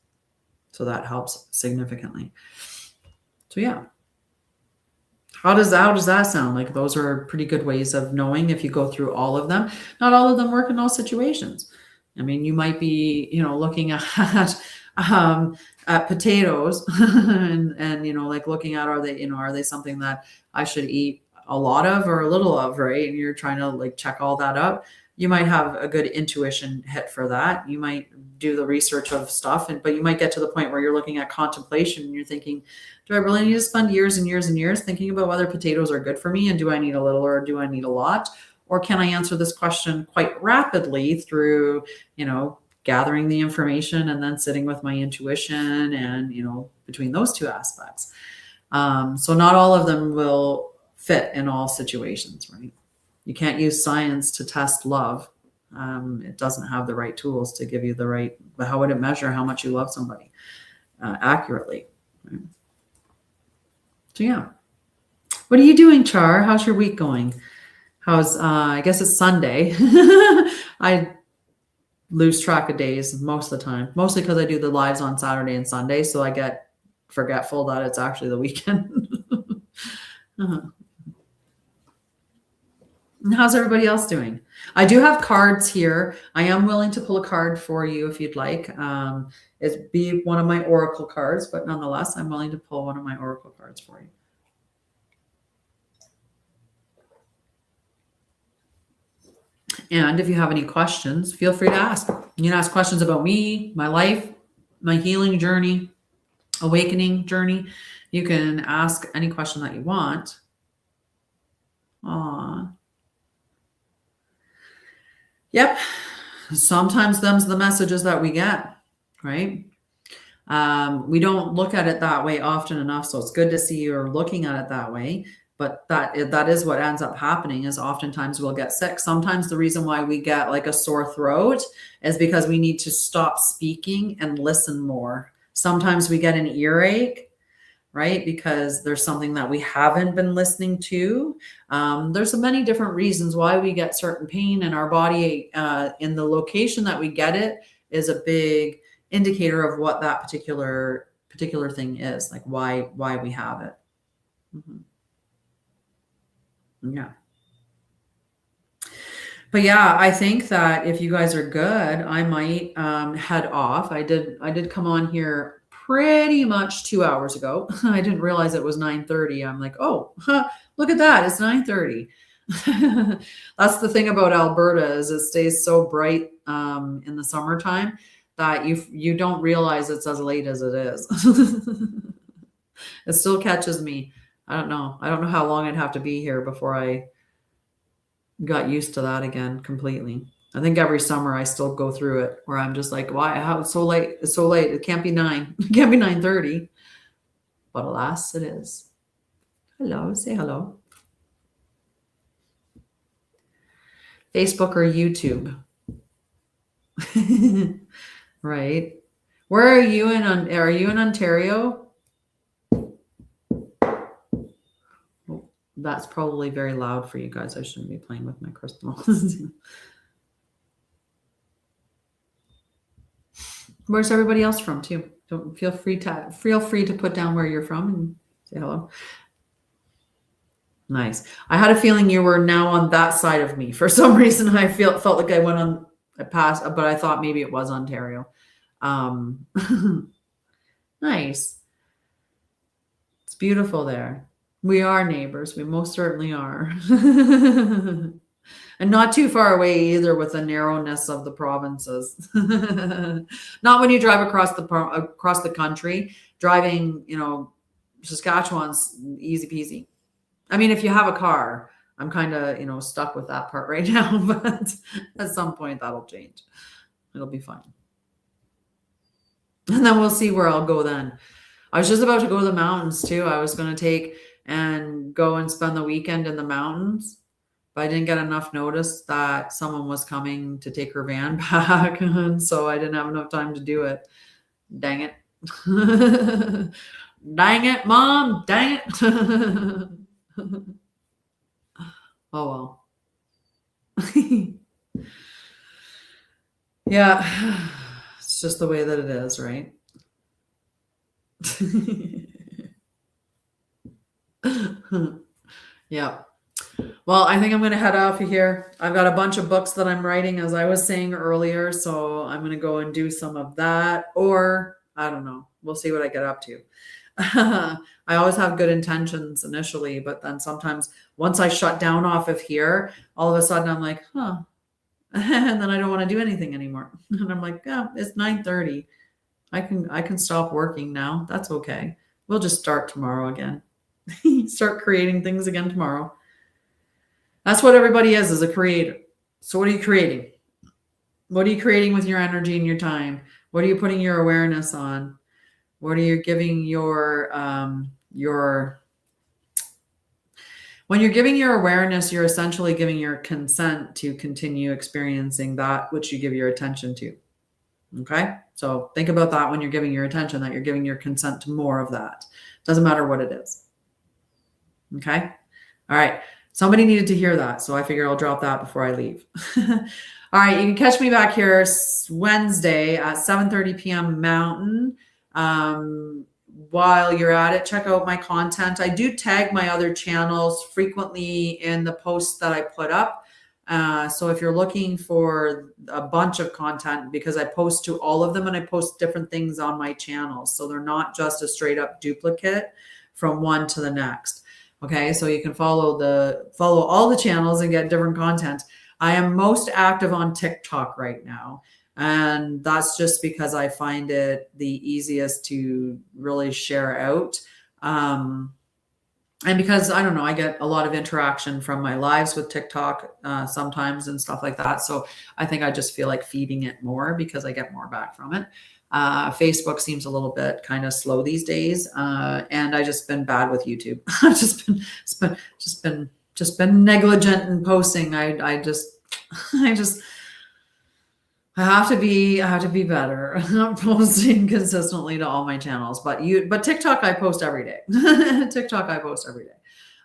So that helps significantly. So yeah. How does that sound? Like those are pretty good ways of knowing if you go through all of them. Not all of them work in all situations. I mean, you might be, looking at potatoes and like looking at, are they something that I should eat a lot of or a little of, right? And you're trying to like check all that out. You might have a good intuition hit for that. You might do the research of stuff, but you might get to the point where you're looking at contemplation and you're thinking, do I really need to spend years and years and years thinking about whether potatoes are good for me? And do I need a little or do I need a lot? Or can I answer this question quite rapidly through, gathering the information and then sitting with my intuition and, between those two aspects. So not all of them will fit in all situations, right? You can't use science to test love. It doesn't have the right tools to give you the right, but how would it measure how much you love somebody accurately? Right? So yeah. What are you doing, Char? How's your week going? How's, I guess it's Sunday. I lose track of days most of the time, mostly because I do the lives on Saturday and Sunday. So I get forgetful that it's actually the weekend. uh-huh. How's everybody else doing? I do have cards here. I am willing to pull a card for you if you'd like. It'd be one of my oracle cards, but nonetheless, I'm willing to pull one of my oracle cards for you. And if you have any questions, feel free to ask. You can ask questions about me, my life, my healing journey, awakening journey. You can ask any question that you want. Aww. Yep. Sometimes them's the messages that we get, right? We don't look at it that way often enough. So it's good to see you're looking at it that way. But that is what ends up happening is oftentimes we'll get sick. Sometimes the reason why we get like a sore throat is because we need to stop speaking and listen more. Sometimes we get an earache, right? Because there's something that we haven't been listening to. There's many different reasons why we get certain pain in our body. In the location that we get it is a big indicator of what that particular thing is, like why we have it. Mm-hmm. Yeah. But yeah, I think that if you guys are good, I might head off. I did come on here pretty much 2 hours ago. I didn't realize it was 9:30. I'm like, oh, look at that. It's 9:30. That's the thing about Alberta is it stays so bright in the summertime that you don't realize it's as late as it is. It still catches me. I don't know how long I'd have to be here before I got used to that again completely. I think every summer I still go through it where I'm just like, why? How it's so late? It's so late. It can't be 9. It can't be 9:30. But alas, it is. Hello, say hello. Facebook or YouTube. Right. Where are you in? Are you in Ontario? That's probably very loud for you guys. I shouldn't be playing with my crystals. Where's everybody else from too? Don't feel free to put down where you're from and say hello. Nice. I had a feeling you were now on that side of me. For some reason, I felt like I went on a pass, but I thought maybe it was Ontario. Nice. It's beautiful there. We are neighbors. We most certainly are. And not too far away either with the narrowness of the provinces. Not when you drive across the country. Driving, Saskatchewan's easy peasy. I mean, if you have a car, I'm kind of, stuck with that part right now, but at some point that'll change. It'll be fine. And then we'll see where I'll go then. I was just about to go to the mountains too. I was going to take and go and spend the weekend in the mountains, but I didn't get enough notice that someone was coming to take her van back. And so I didn't have enough time to do it. Dang it. Dang it, Mom. Dang it. Oh, well. Yeah. It's just the way that it is, right? Yeah. Well, I think I'm going to head off of here. I've got a bunch of books that I'm writing, as I was saying earlier. So I'm going to go and do some of that, or I don't know. We'll see what I get up to. I always have good intentions initially, but then sometimes once I shut down off of here, all of a sudden I'm like, huh. And then I don't want to do anything anymore. And I'm like, yeah, it's 9:30. I can stop working now. That's okay. We'll just start tomorrow again. Start creating things again tomorrow. That's what everybody is a creator. So what are you creating? What are you creating with your energy and your time? What are you putting your awareness on? What are you giving your When you're giving your awareness, you're essentially giving your consent to continue experiencing that which you give your attention to. Okay? So think about that when you're giving your attention, that you're giving your consent to more of that. Doesn't matter what it is. Okay? All right. Somebody needed to hear that, so I figure I'll drop that before I leave. All right, you can catch me back here Wednesday at 7:30 p.m. Mountain. While you're at it, check out my content. I do tag my other channels frequently in the posts that I put up. So if you're looking for a bunch of content, because I post to all of them and I post different things on my channels, so they're not just a straight up duplicate from one to the next. Okay, so you can follow all the channels and get different content. I am most active on TikTok right now. And that's just because I find it the easiest to really share out. And because, I don't know, I get a lot of interaction from my lives with TikTok sometimes and stuff like that. So I think I just feel like feeding it more because I get more back from it. Facebook seems a little bit kind of slow these days. And I just been bad with YouTube. I've just been negligent in posting. I have to be better. I'm not posting consistently to all my channels, but TikTok I post every day. TikTok I post every day.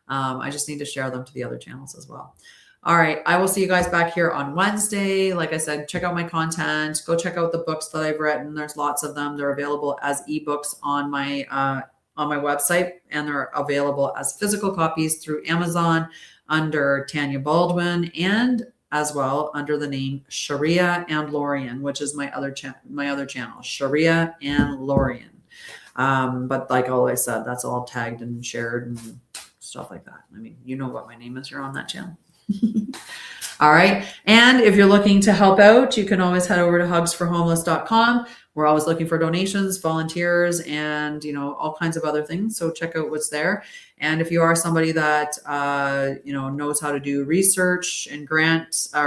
I just need to share them to the other channels as well. All right, I will see you guys back here on Wednesday. Like I said, check out my content. Go check out the books that I've written. There's lots of them. They're available as ebooks on my website, and they're available as physical copies through Amazon under Tanya Baldwin, and as well under the name Sharia and Lorian, which is my other channel, Sharia and Lorian. But like all I said, that's all tagged and shared and stuff like that. I mean, you know what my name is. You're on that channel. All right. And if you're looking to help out, you can always head over to hugsforhomeless.com. We're always looking for donations, volunteers, and, all kinds of other things. So check out what's there. And if you are somebody that, knows how to do research and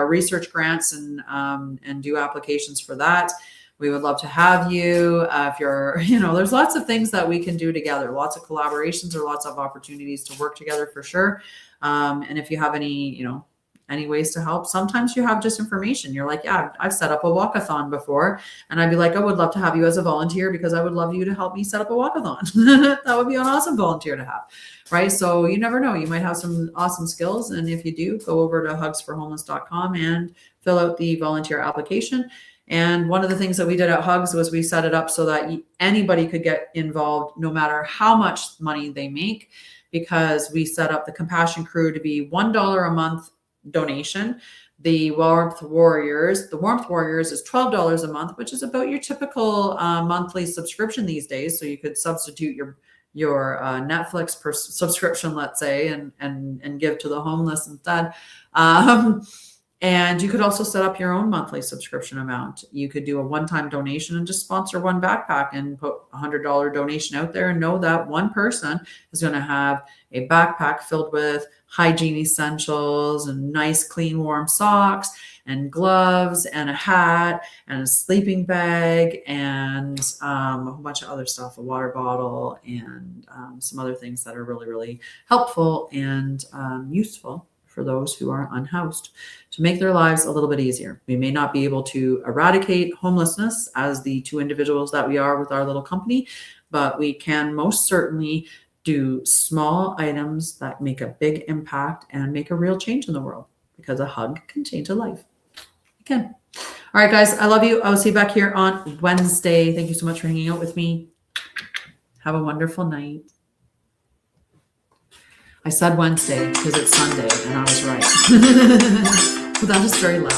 research grants and do applications for that, we would love to have you. If you're, there's lots of things that we can do together, lots of collaborations or lots of opportunities to work together for sure. And if you have any ways to help, sometimes you have just information. You're like, yeah, I've set up a walkathon before. And I'd be like, I would love to have you as a volunteer because I would love you to help me set up a walkathon. That would be an awesome volunteer to have, right? So you never know. You might have some awesome skills. And if you do, go over to hugsforhomeless.com and fill out the volunteer application. And one of the things that we did at Hugs was we set it up so that anybody could get involved no matter how much money they make, because we set up the Compassion Crew to be $1 a month donation. The Warmth Warriors is $12 a month, which is about your typical monthly subscription these days. So you could substitute your Netflix subscription, let's say, and give to the homeless instead. And you could also set up your own monthly subscription amount. You could do a one-time donation and just sponsor one backpack and put a $100 donation out there and know that one person is going to have a backpack filled with hygiene essentials and nice, clean, warm socks and gloves and a hat and a sleeping bag and a whole bunch of other stuff, a water bottle and some other things that are really, really helpful and useful for those who are unhoused, to make their lives a little bit easier. We may not be able to eradicate homelessness as the two individuals that we are with our little company, but we can most certainly do small items that make a big impact and make a real change in the world, because a hug can change a life. It can. All right, guys, I love you. I'll see you back here on Wednesday. Thank you so much for hanging out with me. Have a wonderful night. I said Wednesday because it's Sunday, and I was right. But that was very loud.